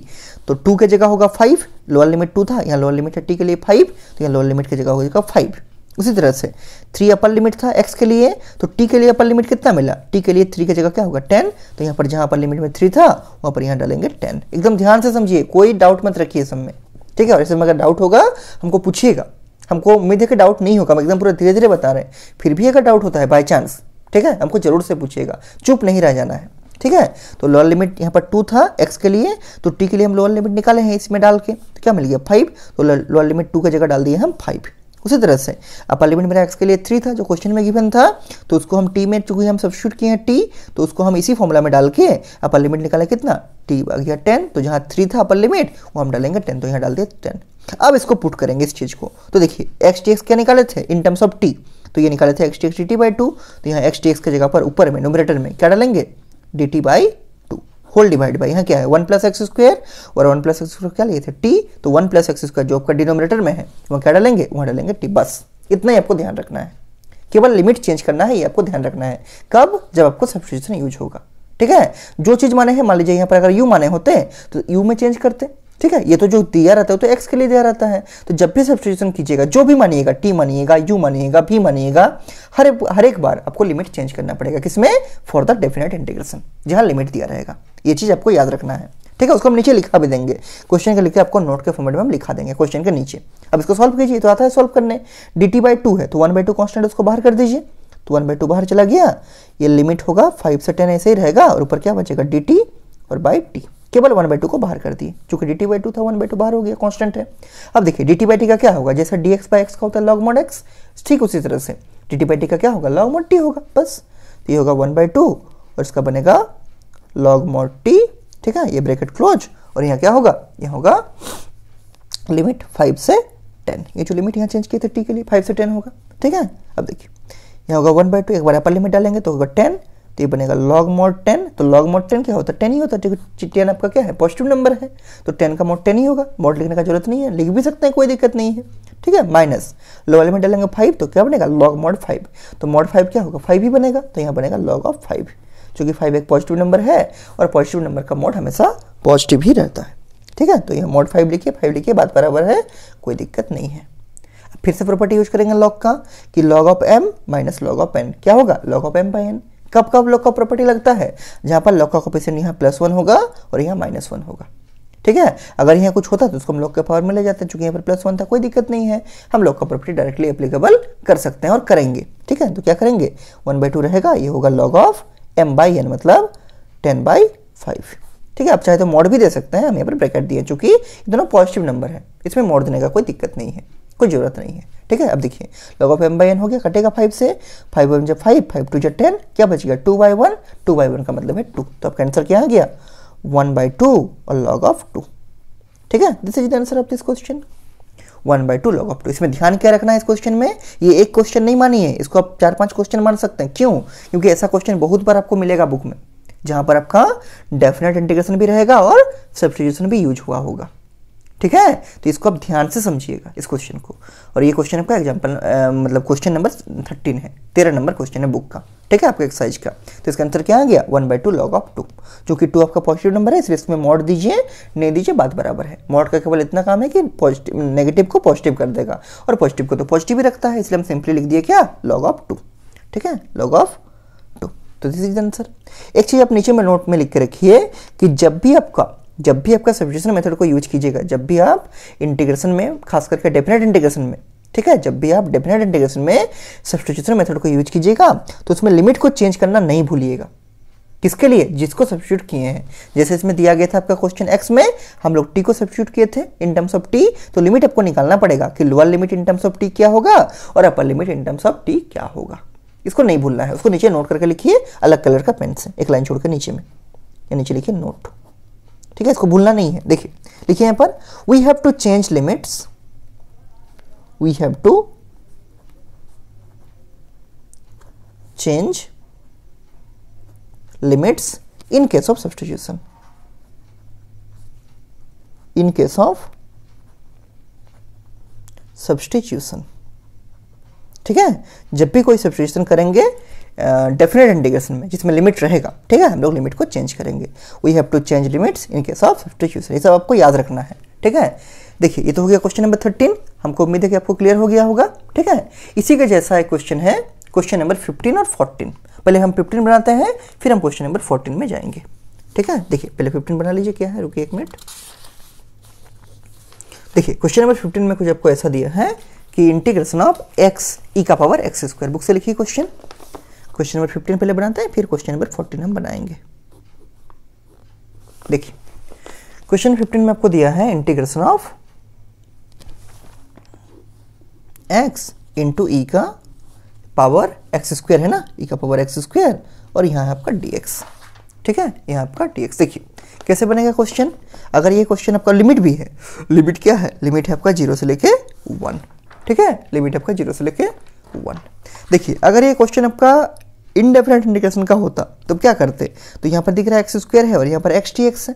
तो 2 की जगह होगा 5, लोअर लिमिट 2 था, यहाँ लोअर लिमिट है t के लिए 5, तो यहाँ लोअर लिमिट की जगह हो जाएगा 5। उसी तरह से 3 अपर लिमिट था x के लिए, तो t के लिए अपर लिमिट कितना मिला? t के लिए 3 की जगह क्या होगा? 10, तो यहाँ पर जहाँ अपर लिमिट में 3 था, वहाँ पर यहाँ डालेंगे 10। एकदम ध्यान से समझिए, कोई डाउट मत रखिए सब में, ठीक है। और इसमें अगर डाउट होगा हमको पूछिएगा, हमको उम्मीद है कि डाउट नहीं होगा, हम एकदम पूरा धीरे धीरे बता रहे हैं। फिर भी अगर डाउट होता है बाई चांस, ठीक है, हमको जरूर से पूछिएगा, चुप नहीं रह जाना है, ठीक है। तो लोअर लिमिट यहाँ पर 2 था x के लिए, तो t के लिए हम लोअर लिमिट निकाले हैं इसमें डाल के, तो क्या मिल गया? 5। तो लोअर लिमिट 2 की जगह डाल दिए हम 5। उसी तरह से अपर लिमिट मेरा x के लिए 3 था, जो क्वेश्चन में गिवन था, तो उसको हम t में, चूंकि हम सब्स्टिट्यूट किए हैं t, तो उसको हम इसी फॉर्मूला में डाल के अपर लिमिट निकाले कितना? t आ गया 10। तो जहाँ 3 था अपर लिमिट, वो हम डालेंगे 10, तो यहाँ डाल दिया 10। अब इसको पुट करेंगे इस चीज को। तो देखिए x dx क्या निकाले थे इन टर्म्स ऑफ t? तो ये निकाले थे x dx dt/2। तो यहाँ x dx की जगह पर ऊपर में न्यूमरेटर में क्या डालेंगे? dt/2 होल डिवाइड बाई, यहाँ क्या है? 1 + x², और 1 + x² क्या लिए थे? t। तो 1 + x² जो आपका डिनोमिनेटर में है, वहाँ क्या डालेंगे? वहाँ डालेंगे t। बस इतना ही आपको ध्यान रखना है, केवल लिमिट चेंज करना है, ये आपको ध्यान रखना है। कब? जब आपको सब्स्टिट्यूशन यूज होगा, ठीक है। जो चीज माने हैं, मान लीजिए यहाँ पर अगर u माने होते तो u में चेंज करते, ठीक है। ये तो जो दिया रहता है तो x के लिए दिया रहता है। तो जब भी सब्स्टिट्यूशन कीजिएगा, जो भी मानिएगा, t मानिएगा, u मानिएगा, v मानिएगा, हर एक बार आपको लिमिट चेंज करना पड़ेगा। किसमें? फॉर द डेफिनेट इंटीग्रेशन, जहां लिमिट दिया रहेगा। ये चीज आपको याद रखना है, ठीक है। उसको हम नीचे लिखा भी देंगे, क्वेश्चन के लिखे आपको नोट के फॉर्मेट में हम लिखा देंगे क्वेश्चन के नीचे। अब इसको सॉल्व कीजिए, तो आता है सॉल्व करने। dt/2 है, तो 1/2 कांस्टेंट उसको बाहर कर दीजिए, तो 1/2 बाहर चला गया। ये लिमिट होगा 5 से 10 ऐसे ही रहेगा, और ऊपर क्या बचेगा? dt और बाई t। केवल 1/2 को बाहर कर दिए, चूंकि dt/2 था, 1/2 बाहर हो गया, कांस्टेंट है। अब देखिए dt/t का क्या होगा? जैसा dx/x का होता है log mod x, ठीक उसी तरह से dt/t का क्या होगा? log mod t होगा, बस। तो ये होगा 1/2 और इसका बनेगा log mod t, ठीक है, ये ब्रैकेट क्लोज। और यहाँ क्या होगा? यहाँ होगा लिमिट 5 से 10। ये जो लिमिट यहाँ चेंज किए थे t के लिए 5 से 10 होगा, ठीक है। अब देखिए यहाँ होगा 1/2, एक बार अपर लिमिट डालेंगे तो होगा 10, तो ये बनेगा log mod 10। तो log mod 10 क्या होता है? 10 ही होता है, 10 आपका क्या है? पॉजिटिव नंबर है, तो 10 का mod 10 ही होगा। mod लिखने का जरूरत नहीं है, लिख भी सकते हैं, कोई दिक्कत नहीं है, ठीक है। माइनस लोअर लिमिट डालेंगे 5, तो क्या बनेगा? log mod 5। तो mod 5 क्या होगा? 5 ही बनेगा, तो यहाँ बनेगा log of 5, क्योंकि 5 एक पॉजिटिव नंबर है, और पॉजिटिव नंबर का mod हमेशा पॉजिटिव ही रहता है, ठीक है। तो यहाँ mod 5 लिखिए, 5 लिखिए, बात बराबर है, कोई दिक्कत नहीं है। फिर से प्रॉपर्टी यूज करेंगे लॉग का, कि log of m minus log of n क्या होगा? log of m by n। कब कब लॉग का प्रॉपर्टी लगता है? जहां पर लॉग का कोफिशिएंट यहाँ +1 होगा और यहाँ -1 होगा, ठीक है। अगर यहाँ कुछ होता तो उसको हम लॉग के पावर में ले जाते हैं, चूंकि यहाँ पर +1 था, कोई दिक्कत नहीं है, हम लॉग का प्रॉपर्टी डायरेक्टली एप्लीकेबल कर सकते हैं और करेंगे, ठीक है। तो क्या करेंगे, 1/2 रहेगा, ये होगा log ऑफ m/n मतलब 10/5, ठीक है। आप चाहे तो मॉड भी दे सकते हैं, हम यहाँ पर ब्रैकेट दिए, चूंकि ये दोनों पॉजिटिव नंबर है, इसमें मॉड देने का कोई दिक्कत नहीं है, कोई जरूरत नहीं है, ठीक है। अब देखिए log ऑफ m/n हो गया, कटेगा 5 से, 5 1 जब 5, 5 2 जब 10, क्या बच गया 2/1, 2/1 का मतलब है 2, तो आपका आंसर क्या आ गया 1/2 और log ऑफ 2, ठीक है। This is the answer of this question, 1/2 log of 2। इसमें ध्यान क्या रखना है इस क्वेश्चन में, ये एक क्वेश्चन नहीं मानिए, इसको आप 4-5 क्वेश्चन मान सकते हैं। क्यों? क्योंकि ऐसा क्वेश्चन बहुत बार आपको मिलेगा बुक में, जहां पर आपका डेफिनेट इंटीग्रेशन भी रहेगा और सब्स्टिट्यूशन भी यूज हुआ होगा, ठीक है। तो इसको आप ध्यान से समझिएगा इस क्वेश्चन को। और ये क्वेश्चन आपका एग्जाम्पल मतलब क्वेश्चन नंबर 13 है, 13 नंबर क्वेश्चन है बुक का, ठीक है, आपका एक्सरसाइज का। तो इसका आंसर क्या आ गया 1/2 log ऑफ 2, क्योंकि 2 आपका पॉजिटिव नंबर है, इसलिए इसमें मॉड दीजिए, नहीं दीजिए बात बराबर है। मॉड का केवल इतना काम है कि पॉजिटिव नेगेटिव को पॉजिटिव कर देगा और पॉजिटिव को तो पॉजिटिव ही रखता है, इसलिए हम सिंपली लिख दिए क्या log ऑफ 2, ठीक है, log ऑफ 2। तो दिस इज आंसर। एक चीज आप नीचे में नोट में लिख के रखिए कि जब भी आपका सब्स्टिट्यूशन मेथड को यूज कीजिएगा, जब भी आप इंटीग्रेशन में, खास करके डेफिनेट इंटीग्रेशन में, ठीक है, जब भी आप डेफिनेट इंटीग्रेशन में सब्स्टिट्यूशन मेथड को यूज कीजिएगा तो उसमें लिमिट को चेंज करना नहीं भूलिएगा। किसके लिए? जिसको सब्स्टिट्यूट किए हैं। जैसे इसमें दिया गया था आपका क्वेश्चन x में, हम लोग t को सब्स्टिट्यूट किए थे इन टर्म्स ऑफ t, तो लिमिट आपको निकालना पड़ेगा कि lower limit in terms of t क्या होगा और upper limit in terms of t क्या होगा। इसको नहीं भूलना है, उसको नीचे नोट करके लिखिए अलग कलर का पेन से, एक लाइन छोड़ के नीचे में, या नीचे लिखिए नोट, ठीक है, इसको भूलना नहीं है। देखिए लिखिए यहाँ पर we have to change limits, we have to change limits in case of substitution, in case of substitution, ठीक है। जब भी कोई सब्स्टिट्यूशन करेंगे डेफिनेट इंटीग्रेशन में जिसमें लिमिट रहेगा, ठीक है, हम लोग लिमिट को चेंज करेंगे। We have to change limits in case of substitution, ये सब आपको याद रखना है, ठीक है। देखिए ये तो हो गया क्वेश्चन नंबर 13, हमको उम्मीद है कि आपको क्लियर हो गया होगा, ठीक है। इसी के जैसा एक क्वेश्चन है क्वेश्चन नंबर 15 और 14। पहले हम 15 बनाते हैं, फिर हम क्वेश्चन नंबर 14 में जाएंगे, ठीक है। देखिए पहले 15 बना लीजिए, क्या है, रुकिए एक मिनट। देखिए क्वेश्चन नंबर 15 में कुछ आपको ऐसा दिया है कि इंटीग्रेशन ऑफ x e का पावर x²। बुक से लिखिए क्वेश्चन नंबर 15 पहले बनाते हैं, फिर क्वेश्चन नंबर 14 हम बनाएंगे। देखिए क्वेश्चन 15 में आपको दिया है इंटीग्रेशन ऑफ x इंटू ई का पावर x² है ना, e का पावर x², और यहाँ है आपका dx, ठीक है, यहाँ आपका dx। देखिए कैसे बनेगा क्वेश्चन, अगर ये क्वेश्चन आपका लिमिट भी है, लिमिट क्या है, लिमिट है आपका 0 से लेके 1, ठीक है, लिमिट आपका 0 से लेके 1। देखिए अगर ये क्वेश्चन आपका इनडेफिनेट इंटीग्रेशन का होता तो क्या करते, तो यहाँ पर दिख रहा है x² है और यहाँ पर x dx है,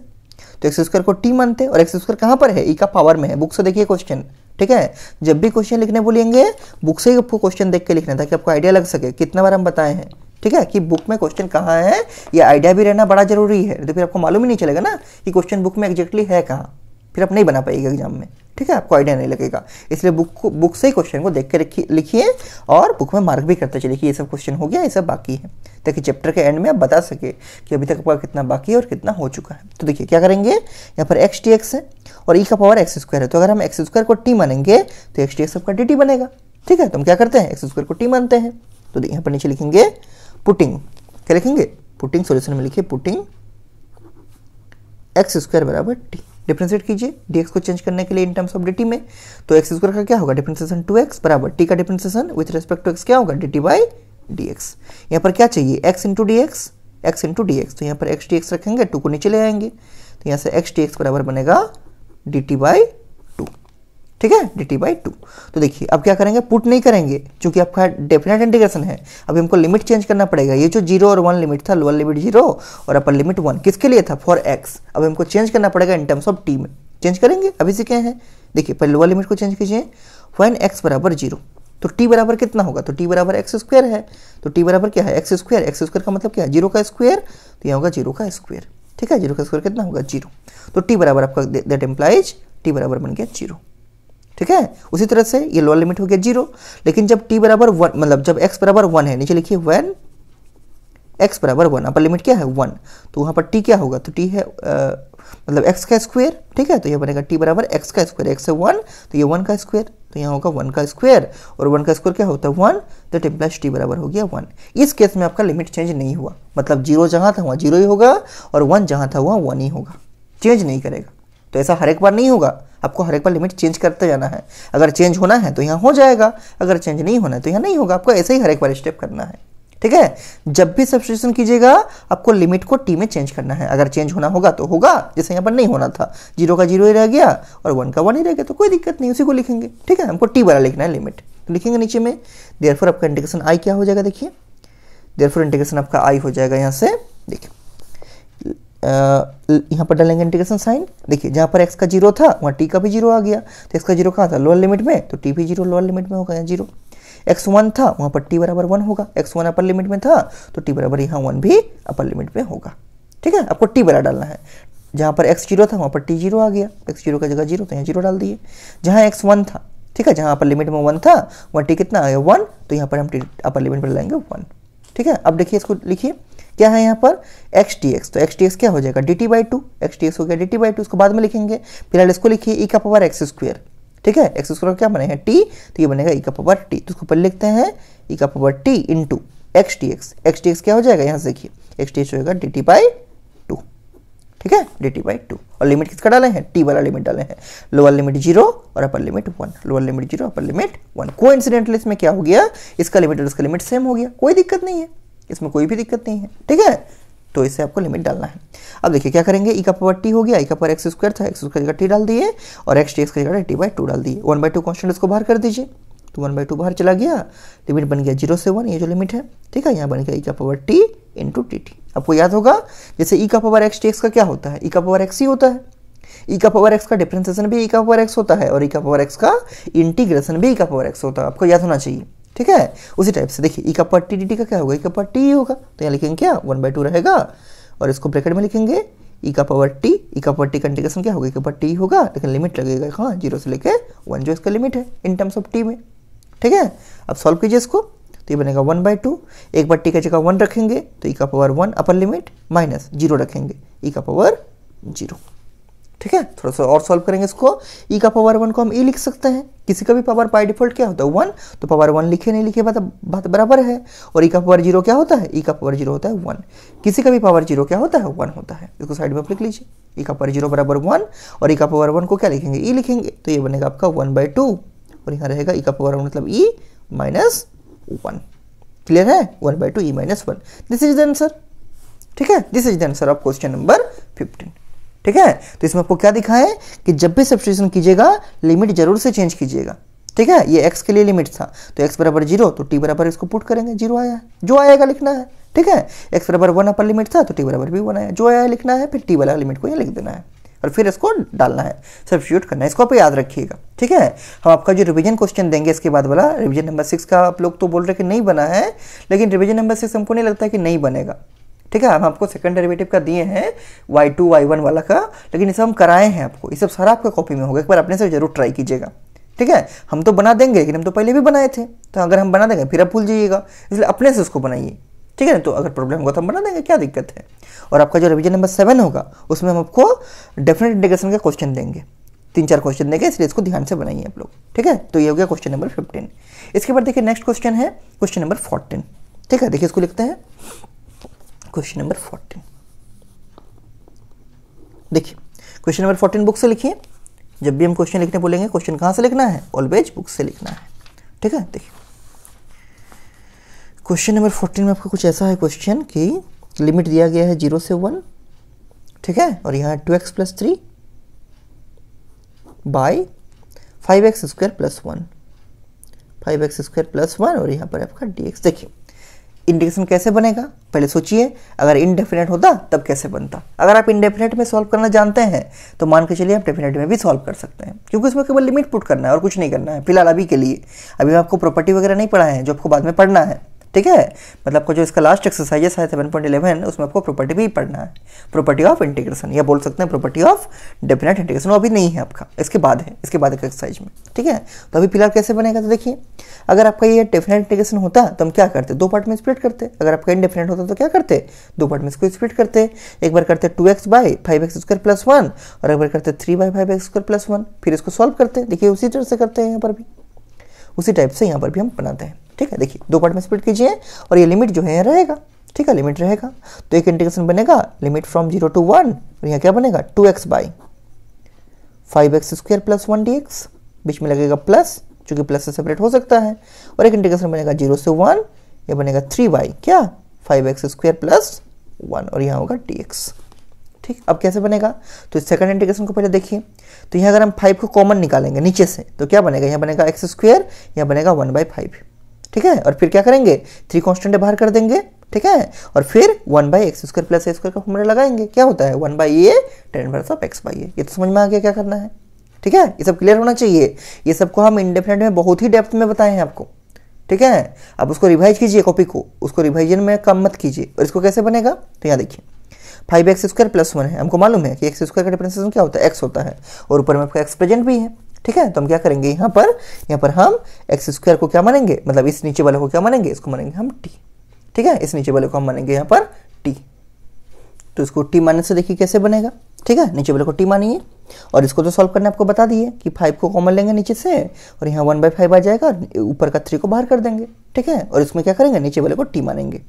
तो x² को t मानते और x² कहाँ पर है, e का पावर में है। बुक से देखिए क्वेश्चन, ठीक है। जब भी क्वेश्चन लिखने बोलेंगे बुक से ही आपको क्वेश्चन देख के लिखना ताकि आपको आइडिया लग सके। कितना बार हम बताए हैं, ठीक है, कि बुक में क्वेश्चन कहाँ है, ये आइडिया भी रहना बड़ा जरूरी है, तो फिर आपको मालूम ही नहीं चलेगा ना कि क्वेश्चन बुक में एग्जैक्टली है कहाँ, फिर आप नहीं बना पाइएगा एग्जाम में, ठीक है, आपको आइडिया नहीं लगेगा। इसलिए बुक से ही क्वेश्चन को देख के लिखिए और बुक में मार्क भी करते चलिए कि ये सब क्वेश्चन हो गया, ये सब बाकी है, ताकि चैप्टर के एंड में आप बता सके कि अभी तक आपका कितना बाकी है और कितना हो चुका है। तो देखिए क्या करेंगे, यहाँ पर x dx है और e का पावर x² है, तो अगर हम x² को t मानेंगे तो x dx आपका dt बनेगा, ठीक है। तो हम क्या करते हैं, x² को t मानते हैं, तो यहाँ पर नीचे लिखेंगे पुटिंग, क्या लिखेंगे, पुटिंग, सॉल्यूशन में लिखिए पुटिंग x² बराबर t, डिफरेंशिएट कीजिए dx को चेंज करने के लिए इन टर्म्स ऑफ dt में, तो x² का क्या होगा, डिफरेंशिएशन 2x बराबर t का differentiation with respect to x क्या होगा, dt बाई dx। यहाँ पर क्या चाहिए, x इंटू dx, तो यहाँ पर x dx रखेंगे, 2 को नीचे ले आएंगे, तो यहाँ से x dx बराबर बनेगा dt बाई 2, ठीक है, dt बाई 2। तो देखिए अब क्या करेंगे, पुट नहीं करेंगे क्योंकि आपका डेफिनेट इंटीग्रेशन है, अभी हमको लिमिट चेंज करना पड़ेगा। ये जो 0 और 1 लिमिट था, लोअर लिमिट 0 और अपर लिमिट 1, किसके लिए था, फॉर x, अब हमको चेंज करना पड़ेगा इन टर्म्स ऑफ t में, चेंज करेंगे, अभी सीखे हैं। देखिए पहले लोअर लिमिट को चेंज कीजिए, व्हेन x बराबर 0, तो t बराबर कितना होगा, तो t बराबर x² है, तो t बराबर क्या है, x² का मतलब क्या है, 0 का स्क्वायर, तो यहाँ होगा 0 का स्क्वायर, ठीक है, 0 का स्क्वायर कितना होगा, 0, तो t बराबर आपका दैट इम्प्लाइज t बराबर बन गया 0, ठीक है। उसी तरह से ये लोअर लिमिट हो गया 0, लेकिन जब t बराबर 1, मतलब जब x बराबर 1 है, नीचे लिखिए व्हेन x बराबर 1, अपर लिमिट क्या है 1, तो वहाँ पर t क्या होगा, तो t है मतलब x का स्क्वायर, ठीक है, तो ये बनेगा t बराबर x का स्क्वायर, x है 1 तो ये 1 का स्क्वायर, तो यहाँ होगा 1 का स्क्वायर, और 1 का स्क्वायर क्या होता है 1, दैट इम्प्लाइज t बराबर हो गया 1। इस केस में आपका लिमिट चेंज नहीं हुआ, मतलब 0 जहाँ था वहाँ 0 ही होगा और 1 जहाँ था वहाँ 1 ही होगा, चेंज नहीं करेगा। तो ऐसा हर एक बार नहीं होगा, आपको हर एक बार लिमिट चेंज करते जाना है। अगर चेंज होना है तो यहाँ हो जाएगा, अगर चेंज नहीं होना है तो यहाँ नहीं होगा, आपको ऐसे ही हर एक बार स्टेप करना है, ठीक है। जब भी सब्स्टिट्यूशन कीजिएगा आपको लिमिट को t में चेंज करना है, अगर चेंज होना होगा तो होगा, जैसे यहाँ पर नहीं होना था, 0 का 0 ही रह गया और 1 का 1 ही रह गया, तो कोई दिक्कत नहीं, उसी को लिखेंगे, ठीक है। हमको t वाला लिखना है लिमिट, तो लिखेंगे नीचे में देयरफॉर आपका इंटीग्रेशन i क्या हो जाएगा, देखिए देयरफॉर इंटीग्रेशन आपका i हो जाएगा, यहाँ से देखिए यहाँ पर डालेंगे इंटीग्रेशन साइन, देखिए जहाँ पर x का 0 था वहाँ t का भी 0 आ गया, तो x का 0 कहाँ था लोअर लिमिट में, तो t भी 0 लोअर लिमिट में होगा, यहाँ 0। x1 था वहाँ पर t बराबर 1 होगा, x1 अपर लिमिट में था तो t बराबर यहाँ 1 भी अपर लिमिट में होगा, ठीक है। आपको t बराबर डालना है, जहाँ पर x0 था वहाँ पर t 0 आ गया, x0 का जगह 0 तो यहाँ 0 डाल दिए। जहाँ x1 था, ठीक है, जहाँ अपर लिमिट में 1 था वहाँ t कितना आ गया 1, तो यहाँ पर हम t अपर लिमिट पर लाएंगे 1, ठीक है। अब देखिए इसको लिखिए क्या है यहाँ पर x dx, तो x dx क्या हो जाएगा dt/2, x dx हो गया dt/2, इसको बाद में लिखेंगे, फिलहाल इसको लिखिए e का पावर x स्क्वायर, ठीक है। x स्क्वायर क्या बनेगा t, तो ये बनेगा e का पावर t, तो इसको पहले लिखते हैं e का power t into x dx, x dx क्या हो जाएगा यहाँ से देखिए x dx होगा dt/2, ठीक है, dt/2। और लिमिट किसका डाले हैं, t वाला लिमिट डाले हैं, लोअर लिमिट 0 और upper limit 1, lower limit 0 upper limit 1। Coincidentally इसमें क्या हो गया, इसका लिमिट और इसका लिमिट सेम हो गया, कोई दिक्कत नहीं है, इसमें कोई भी दिक्कत नहीं है, ठीक है। तो इससे आपको लिमिट डालना है। अब देखिए क्या करेंगे, e का पावर t हो गया, e का पावर x स्क्वायर था, x स्क्वायर का t डाल दिए और x dx का जगह t/2 डाल दिए, 1/2 कांस्टेंट इसको बाहर कर दीजिए, तो 1/2 बाहर चला गया, लिमिट बन गया 0 से 1, ये जो लिमिट है, ठीक है। यहाँ बन गया e का पावर t इंटू dt। आपको याद होगा जैसे e का पावर x dx का क्या होता है, e का पावर x ही होता है, e का पावर x का डिफरेंशिएशन भी e का पावर x होता है और e का पावर x का इंटीग्रेशन भी e का पावर x होता है, आपको याद होना चाहिए, ठीक है। उसी टाइप से देखिए e का पावर t dt का क्या होगा, e का पावर t ही होगा, तो यहाँ लिखेंगे क्या 1/2 रहेगा और इसको ब्रैकेट में लिखेंगे e का पावर t, e का पावर t का इंटीग्रेशन क्या होगा, e का पावर t होगा, लेकिन लिमिट लगेगा हाँ 0 से लेके 1 जो इसका लिमिट है इन टर्म्स ऑफ t में, ठीक है। अब सॉल्व कीजिए इसको, तो ये बनेगा 1/2, एक बार t का जगह 1 रखेंगे तो e का पावर 1 अपर लिमिट माइनस 0 रखेंगे e का पावर 0, ठीक है। थोड़ा सा और सॉल्व करेंगे इसको, e का पावर 1 को हम e लिख सकते हैं, किसी का भी पावर बाय डिफॉल्ट क्या होता है 1, तो पावर 1 लिखे नहीं लिखे बात बराबर है, और e का पावर 0 क्या होता है, e का पावर 0 होता है 1, किसी का भी पावर 0 क्या होता है 1 होता है, इसको साइड में लिख लीजिए, e का पावर 0 बराबर 1 और e का पावर 1 को क्या लिखेंगे e लिखेंगे, तो ये बनेगा आपका 1/2 और यहाँ रहेगा e का पावर 1 मतलब e माइनस 1, क्लियर है, 1/2 e minus 1, this is the answer, ठीक है, this is the answer of question number 15, ठीक है। तो इसमें आपको क्या दिखा है कि जब भी सब्स्टिट्यूशन कीजिएगा लिमिट जरूर से चेंज कीजिएगा, ठीक है। ये x के लिए लिमिट था तो x बराबर 0, तो t बराबर इसको पुट करेंगे, 0 आया है, जो आएगा लिखना है, ठीक है। x बराबर 1 अपर लिमिट था तो t बराबर भी 1 आया, जो आया लिखना है, फिर t वाला लिमिट को यहाँ लिख देना है और फिर इसको डालना है, सब्स्टिट्यूट करना है, इसको आप याद रखिएगा, ठीक है। हम आपका जो रिवीजन क्वेश्चन देंगे इसके बाद वाला रिवीजन नंबर 6 का आप लोग तो बोल रहे कि नहीं बना है, लेकिन रिवीजन नंबर 6 हमको नहीं लगता है कि नहीं बनेगा, ठीक है। हम आपको सेकंड डेरिवेटिव का दिए हैं y2 y1 वाला का, लेकिन ये सब हम कराए हैं आपको, ये सब सारा आपका कॉपी में होगा, एक बार अपने से जरूर ट्राई कीजिएगा, ठीक है। हम तो बना देंगे लेकिन हम तो पहले भी बनाए थे, तो अगर हम बना देंगे फिर आप भूल जाइएगा, इसलिए अपने से उसको बनाइए, ठीक है। तो अगर प्रॉब्लम होगा तो हम बना देंगे, क्या दिक्कत है। और आपका जो रिवीजन नंबर 7 होगा उसमें हम आपको डेफिनेट इंटीग्रेशन का क्वेश्चन देंगे, 3-4 क्वेश्चन देंगे, इसलिए इसको ध्यान से बनाइए आप लोग, ठीक है। तो ये हो गया क्वेश्चन नंबर 15। इसके बाद देखिए नेक्स्ट क्वेश्चन है क्वेश्चन नंबर 14, ठीक है। देखिए इसको लिखते हैं क्वेश्चन नंबर 14, देखिए क्वेश्चन नंबर 14 बुक से लिखिए, जब भी हम क्वेश्चन लिखने बोलेंगे क्वेश्चन कहाँ से लिखना है, ऑलवेज बुक से लिखना है, ठीक है। देखिए क्वेश्चन नंबर 14 में आपका कुछ ऐसा है क्वेश्चन कि लिमिट दिया गया है 0 से 1, ठीक है, और यहाँ 2x + 3 बाई 5x² + 1, 5x² + 1 और यहाँ पर आपका dx। देखिए इंटीग्रेशन कैसे बनेगा पहले सोचिए, अगर इनडेफिनेट होता तब कैसे बनता। अगर आप इनडेफिनेट में सॉल्व करना जानते हैं तो मान के चलिए आप डेफिनेट में भी सॉल्व कर सकते हैं, क्योंकि उसमें केवल लिमिट पुट करना है और कुछ नहीं करना है फिलहाल अभी के लिए। अभी आपको प्रॉपर्टी वगैरह नहीं पढ़ाए हैं जो आपको बाद में पढ़ना है, ठीक है, मतलब आपको जो इसका लास्ट एक्सरसाइज है 7.11 उसमें आपको प्रॉपर्टी भी पढ़ना है, प्रॉपर्टी ऑफ इंटीग्रेशन, या बोल सकते हैं प्रॉपर्टी ऑफ डेफिनेट इंटीग्रेशन। वो अभी नहीं है आपका, इसके बाद है, इसके बाद एक एक्सरसाइज में। ठीक है, तो अभी फिलहाल कैसे बनेगा, तो देखिए अगर आपका ये डेफिनेट इंटीग्रेशन होता तो हम क्या करते, दो पार्ट में स्प्लिट करते। अगर आपका इनडेफिनेट होता तो क्या करते, दो पार्ट में इसको स्प्लिट करते। एक बार करते 2x बाई 5x² + 1 और एक बार करते 3 बाई 5x² + 1, फिर इसको सॉल्व करते। देखिए उसी तरह से करते हैं यहाँ पर भी, उसी टाइप से यहाँ पर भी हम बनाते हैं। ठीक है, देखिए दो पार्ट में स्प्लिट कीजिए और ये लिमिट जो है रहेगा। ठीक है, लिमिट रहेगा तो एक इंटीग्रेशन बनेगा लिमिट फ्रॉम 0 to 1 और यहाँ क्या बनेगा 2x बाई 5x² + 1 dx, बीच में लगेगा प्लस, चूंकि प्लस से सेपरेट हो सकता है। और एक इंटीग्रेशन बनेगा 0 से 1, ये बनेगा 3 बाई क्या 5x² + 1 और यहाँ होगा dx। ठीक, अब कैसे बनेगा, तो इस सेकंड इंटीग्रेशन को पहले देखिए। तो यहाँ अगर हम 5 को कॉमन निकालेंगे नीचे से तो क्या बनेगा, यहाँ बनेगा x², यहाँ बनेगा 1/5। ठीक है, और फिर क्या करेंगे 3 कांस्टेंट बाहर कर देंगे। ठीक है, और फिर 1/x² + a² का फॉर्मूला लगाएंगे, क्या होता है 1/a tan inverse of x/a। ये तो समझ में आ गया क्या करना है। ठीक है, ये सब क्लियर होना चाहिए। ये सबको हम इंडेफिनेट में बहुत ही डेप्थ में बताए हैं आपको। ठीक है, अब उसको रिवाइज कीजिए, कॉपी को, उसको रिवाइजन में कम मत कीजिए। और इसको कैसे बनेगा, तो यहाँ देखिए 5x² + 1 है, हमको मालूम है कि x² का डिफरेंशिएशन क्या होता है, x होता है, और ऊपर में आपका x प्रेजेंट भी है। ठीक है, तो हम क्या करेंगे यहाँ पर हम x² को क्या मानेंगे, मतलब इस नीचे वाले को क्या मानेंगे, इसको मानेंगे हम t। ठीक है, इस नीचे वाले को हम मानेंगे यहाँ पर t। तो इसको t मानने से देखिए कैसे बनेगा। ठीक है, नीचे वाले को t मानिए और इसको तो सॉल्व करने आपको बता दिए कि 5 को कॉमन लेंगे नीचे से और यहाँ 1/5 आ जाएगा, ऊपर का 3 को बाहर कर देंगे। ठीक है, और इसमें क्या करेंगे, नीचे वाले को t मानेंगे।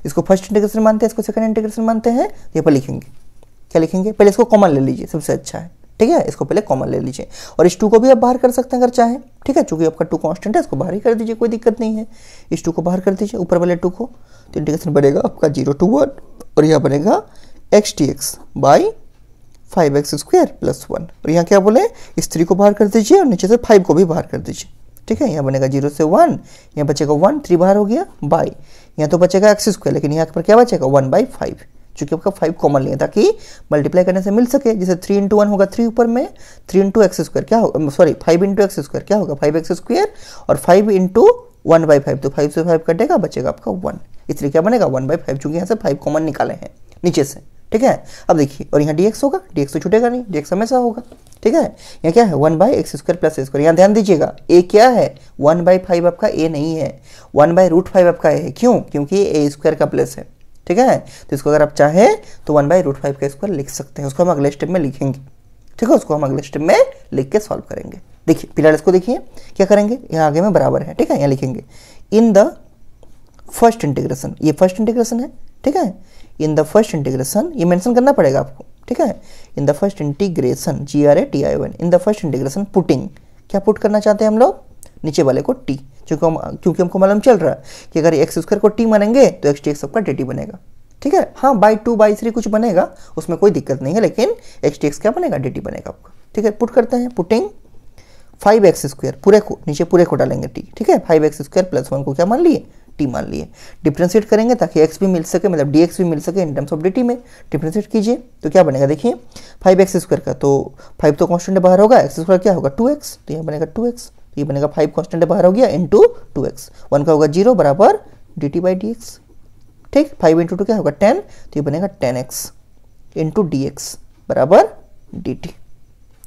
इसको फर्स्ट इंटीग्रेशन मानते हैं, इसको सेकंड इंटीग्रेशन मानते हैं। यहाँ पर लिखेंगे, क्या लिखेंगे, पहले इसको कॉमन ले लीजिए, सबसे अच्छा है। ठीक है, इसको पहले कॉमन ले लीजिए और इस 2 को भी आप बाहर कर सकते हैं अगर चाहें। ठीक है, चूंकि आपका 2 कांस्टेंट है, इसको बाहर ही कर दीजिए, कोई दिक्कत नहीं है। इस 2 को बाहर कर दीजिए, ऊपर वाले 2 को, तो इंटीग्रेशन बनेगा आपका 0 to 1 और यहाँ बनेगा x dx बाई 5x² + 1 और यहाँ क्या बोले, इस 3 को बाहर कर दीजिए और नीचे से 5 को भी बाहर कर दीजिए। ठीक है, यहाँ बनेगा 0 से 1, यहाँ बचेगा 1, 3 बाहर हो गया, बाई यहाँ तो बचेगा x², लेकिन यहाँ पर क्या बचेगा 1/5, चूंकि आपका 5 कॉमन लिया ताकि मल्टीप्लाई करने से मिल सके। जैसे 3 × 1 होगा 3 ऊपर में, 3 × x² क्या होगा, सॉरी 5 × x² क्या होगा 5x² और 5 × 1/5, तो 5 से 5 कटेगा, बचेगा आपका 1, इसलिए क्या बनेगा 1/5, चूंकि यहाँ से 5 कॉमन निकाले हैं नीचे से। ठीक है, अब देखिए, और यहाँ dx होगा, dx तो छूटेगा नहीं, dx हमेशा होगा। ठीक है, यहाँ क्या है 1/x² + a², यहाँ ध्यान दीजिएगा a क्या है 1/5 आपका a नहीं है, 1/√5 आपका a है। क्यों, क्योंकि a² का प्लेस है। ठीक है, तो इसको अगर आप चाहें तो 1/√5 का स्क्वायर लिख सकते हैं, उसको हम अगले स्टेप में लिखेंगे। ठीक है, उसको हम अगले स्टेप में लिख के सॉल्व करेंगे। देखिए फिलहाल इसको देखिए क्या करेंगे, यहाँ आगे में बराबर है। ठीक है, यहाँ लिखेंगे इन द फर्स्ट इंटीग्रेशन, ये फर्स्ट इंटीग्रेशन है। ठीक है, इन द फर्स्ट इंटीग्रेशन, ये मेंशन करना पड़ेगा आपको। ठीक है, in the first integration GRATION, in the first integration putting, क्या पुट करना चाहते हैं हम लोग, नीचे वाले को t, क्योंकि हमको मालूम चल रहा है कि अगर x² को t मानेंगे तो x dx सबका dt बनेगा। ठीक है, हाँ /2/3 कुछ बनेगा, उसमें कोई दिक्कत नहीं है, लेकिन x dx क्या बनेगा dt बनेगा आपका। ठीक है, पुट करते हैं, पुटिंग 5x² पूरे को, नीचे पूरे को डालेंगे t। ठीक है, 5x² + 1 को क्या मान लिए, t मान लिए। डिफ्रेंशिएट करेंगे ताकि x भी मिल सके, मतलब dx भी मिल सके इन टर्म्स ऑफ dt में। डिफ्रेंशिएट कीजिए तो क्या बनेगा, देखिए 5x² का, तो 5 तो कांस्टेंट बाहर होगा, x² क्या होगा 2x, तो यहाँ बनेगा 2x, ये बनेगा 5 कांस्टेंट बाहर हो गया इंटू 2x, 1 का होगा 0 बराबर dt/dx। ठीक, 5 × 2 क्या होगा 10, तो ये बनेगा 10x इंटू dx बराबर dt।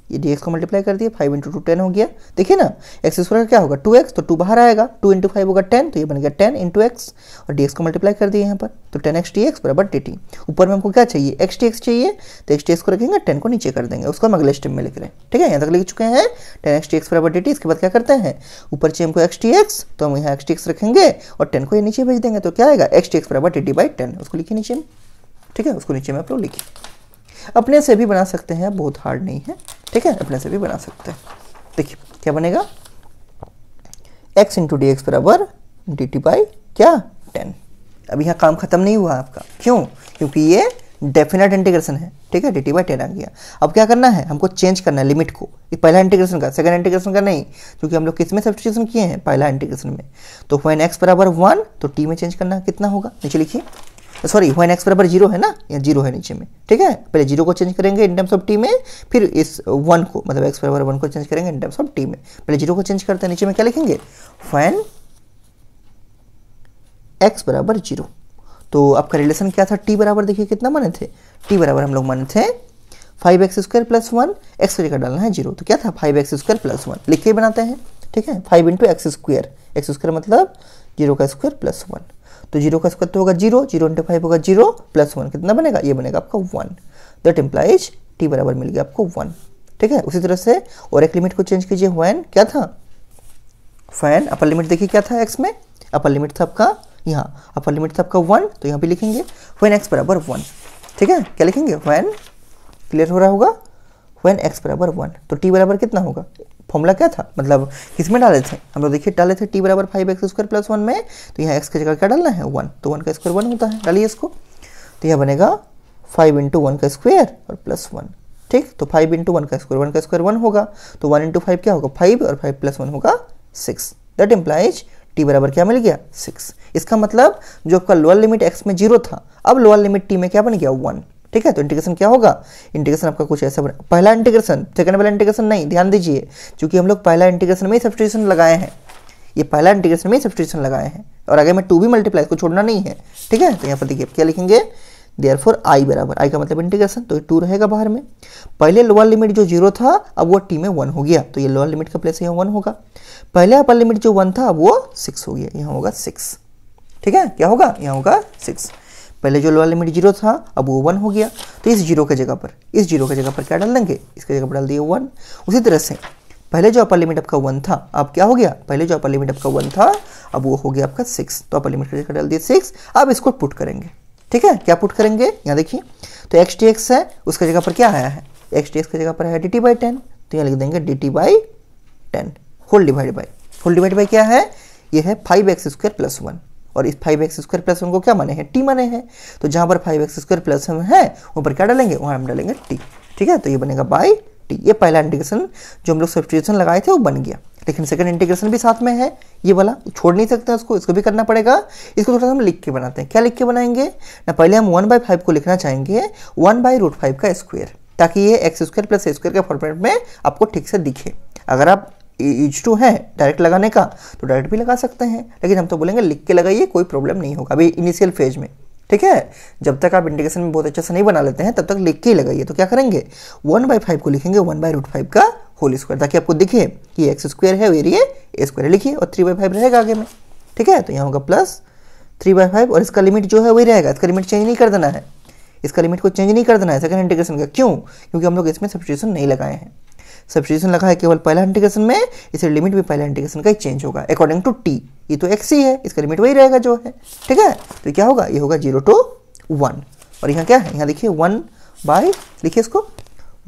ये dx को मल्टीप्लाई कर दिया, 5 × 2 10 हो गया। देखिए ना, x² क्या होगा 2x, तो 2 बाहर आएगा, 2 × 5 होगा 10, तो ये बन गया 10 × x और dx को मल्टीप्लाई कर दिया यहाँ पर, तो 10x dx बराबर dt। ऊपर में हमको क्या चाहिए, x dx चाहिए, तो x dx को रखेंगे, 10 को नीचे कर देंगे, उसको हम अगले स्टेप में लिख रहे हैं। ठीक है, यहाँ तक लिख चुके हैं 10x dx बराबर dt। इसके बाद क्या करते हैं, ऊपर चाहिए हमको x dx, तो हम यहाँ x dx रखेंगे और 10 को ये नीचे भेज देंगे, तो क्या आएगा x dx बराबर dt/10, उसको लिखिए नीचे में। ठीक है, उसको नीचे में आप लोग लिखिए, अपने से भी बना सकते हैं, बहुत हार्ड नहीं है। ठीक है, अपने से भी बना सकते हैं। देखिए क्या बनेगा, x × dx बराबर dt/10। अब यहाँ काम खत्म नहीं हुआ आपका, क्यों, क्योंकि ये डेफिनेट इंटीग्रेशन है। ठीक है, dt/10 आ गया। अब क्या करना है, हमको चेंज करना है लिमिट को, ये पहला इंटीग्रेशन का, सेकंड इंटीग्रेशन का नहीं, क्योंकि हम लोग किस में सब्स्टिट्यूशन किए हैं, पहला इंटीग्रेशन में। तो व्हेन x बराबर 1, तो t में चेंज करना कितना होगा, नीचे लिखिए, सॉरी व्हेन x बराबर 0 है ना, यहाँ 0 है नीचे में। ठीक है, पहले 0 को चेंज करेंगे इन टर्म्स ऑफ t में, फिर इस 1 को, मतलब x बराबर 1 को चेंज करेंगे इन टर्म्स ऑफ t में। पहले 0 को चेंज करते हैं, नीचे में क्या लिखेंगे, व्हेन एक्स बराबर 0। तो आपका रिलेशन क्या था, टी बराबर देखिए कितना माने थे, टी बराबर हम लोग माने थे 5x² प्लस 1, एक्स की जगह डालना है 0, तो क्या था 5x² प्लस 1, लिख के बनाते हैं, ठीक है, 5 इंटू एक्स स्क्वायर मतलब 0 का स्क्वायर प्लस 1, तो 0 का स्क्वायर तो होगा 0, 0 इंटू 5 होगा 0 प्लस 1 कितना बनेगा, ये बनेगा आपका 1, दैट इम्प्लाइज टी बराबर मिल गया आपको 1, ठीक है। उसी तरह से और एक लिमिट को चेंज कीजिए, व्हेन क्या था, फैन अपर लिमिट देखिए क्या था एक्स में, अपर लिमिट था आपका यहाँ, अपर लिमिट था आपका 1, तो यहाँ पे लिखेंगे व्हेन एक्स बराबर 1, ठीक है, क्या लिखेंगे व्हेन, क्लियर हो रहा होगा, व्हेन एक्स बराबर 1, तो टी बराबर कितना होगा, फॉर्मूला क्या था, मतलब किसमें डाले थे हम लोग, देखिए डाले थे टी बराबर 5x² प्लस 1 में, तो यहाँ एक्स की जगह क्या डालना है 1, तो 1 का स्क्वायर 1 होता है, डालिए इसको, तो यह बनेगा 5 इंटू 1 का स्क्वायर और प्लस 1, ठीक, तो 5 इंटू 1 का स्क्वायर, 1 का स्क्वायर 1 होगा, तो 1 इंटू 5 क्या होगा 5 और 5 प्लस 1 होगा 6, दैट इम्प्लाइज टी बराबर क्या मिल गया 6। इसका मतलब जो आपका लोअर लिमिट x में 0 था, अब लोअर लिमिट t में क्या बन गया 1, ठीक है। तो इंटीग्रेशन क्या होगा, इंटीग्रेशन आपका कुछ ऐसा बना, पहला इंटीग्रेशन सेकंड वाला इंटीग्रेशन नहीं, ध्यान दीजिए, क्योंकि हम लोग पहला इंटीग्रेशन में ही सब्स्टिट्यूशन लगाए हैं, ये पहला इंटीग्रेशन में ही सब्स्टिट्यूशन लगाए हैं, और आगे में 2 भी मल्टीप्लाई, इसको छोड़ना नहीं है, ठीक है। तो यहाँ पर देखिए क्या लिखेंगे, देयरफॉर आई बराबर, आई का मतलब इंटीग्रेशन, तो ये 2 रहेगा बाहर में, पहले लोअर लिमिट जो 0 था अब वो t में 1 हो गया, तो ये लोअर लिमिट का प्लेस यहाँ 1 होगा, पहले अपर लिमिट जो 1 था अब वो 6 हो गया, यहाँ होगा 6, ठीक है, क्या होगा यहाँ होगा 6, पहले जो लोअर लिमिट 0 था अब वो 1 हो गया, तो इस 0 के जगह पर, इस 0 के जगह पर क्या डाल देंगे, इसके जगह पर डाल दिए 1। उसी तरह से पहले जो अपर लिमिट आपका 1 था अब क्या हो गया, पहले जो अपर लिमिट आपका 1 था अब वो हो गया आपका 6, तो अपर लिमिट की जगह डाल दिए 6, अब इसको पुट करेंगे, ठीक है, क्या पुट करेंगे यहाँ देखिए, तो एक्स टी एक्स है उसके जगह पर क्या आया है, एक्स टी एक्स की जगह पर है dt/10, तो यहाँ लिख देंगे dt/10 होल डिवाइड बाई क्या है, ये है 5x² प्लस 1, और इस 5x² प्लस 1 को क्या माने हैं t माने हैं, तो जहाँ पर 5x² प्लस 1 है वहाँ पर क्या डालेंगे, वहाँ हम डालेंगे t, ठीक है, तो ये बनेगा बाई t, ये पहला इंटीग्रेशन जो हम लोग सब्स्टिट्यूशन लगाए थे वो बन गया, लेकिन सेकंड इंटीग्रेशन भी साथ में है, ये वाला छोड़ नहीं सकते उसको, इसको भी करना पड़ेगा, इसको थोड़ा सा हम लिख के बनाते हैं, क्या लिख के बनाएंगे ना, पहले हम 1/5 को लिखना चाहेंगे 1/√5 का स्क्वायर, ताकि ये x² प्लस a² के फॉर्मेट में आपको ठीक से दिखे, अगर आप यूज टू है डायरेक्ट लगाने का तो डायरेक्ट भी लगा सकते हैं, लेकिन हम तो बोलेंगे लिख के लगाइए, कोई प्रॉब्लम नहीं होगा अभी इनिशियल फेज में, ठीक है, जब तक आप इंटीग्रेशन में बहुत अच्छे से नहीं बना लेते हैं तब तक लिख के ही लगाइए। तो क्या करेंगे 1/5 को लिखेंगे 1/√5 का होल स्क्वायर, ताकि आपको दिखे कि x² है और ये a² लिखिए, और 3/5 रहेगा आगे में, ठीक है, तो यहाँ होगा प्लस 3/5, और इसका लिमिट जो है वही रहेगा, इसका लिमिट चेंज नहीं कर देना है, इसका लिमिट को चेंज नहीं कर देना है सेकंड इंटीग्रेशन का, क्यों, क्योंकि हम लोग इसमें सब्स्टिट्यूशन नहीं लगाए हैं, सब्स्टिट्यूशन लगा है केवल पहला इंटीग्रेशन में, इसलिए लिमिट भी पहला इंटीग्रेशन का ही चेंज होगा अकॉर्डिंग टू t, ये तो x ही है, इसका लिमिट वही रहेगा जो है, ठीक है, तो क्या होगा, ये होगा 0 to 1, और यहाँ क्या है, यहाँ देखिए 1/, लिखिए इसको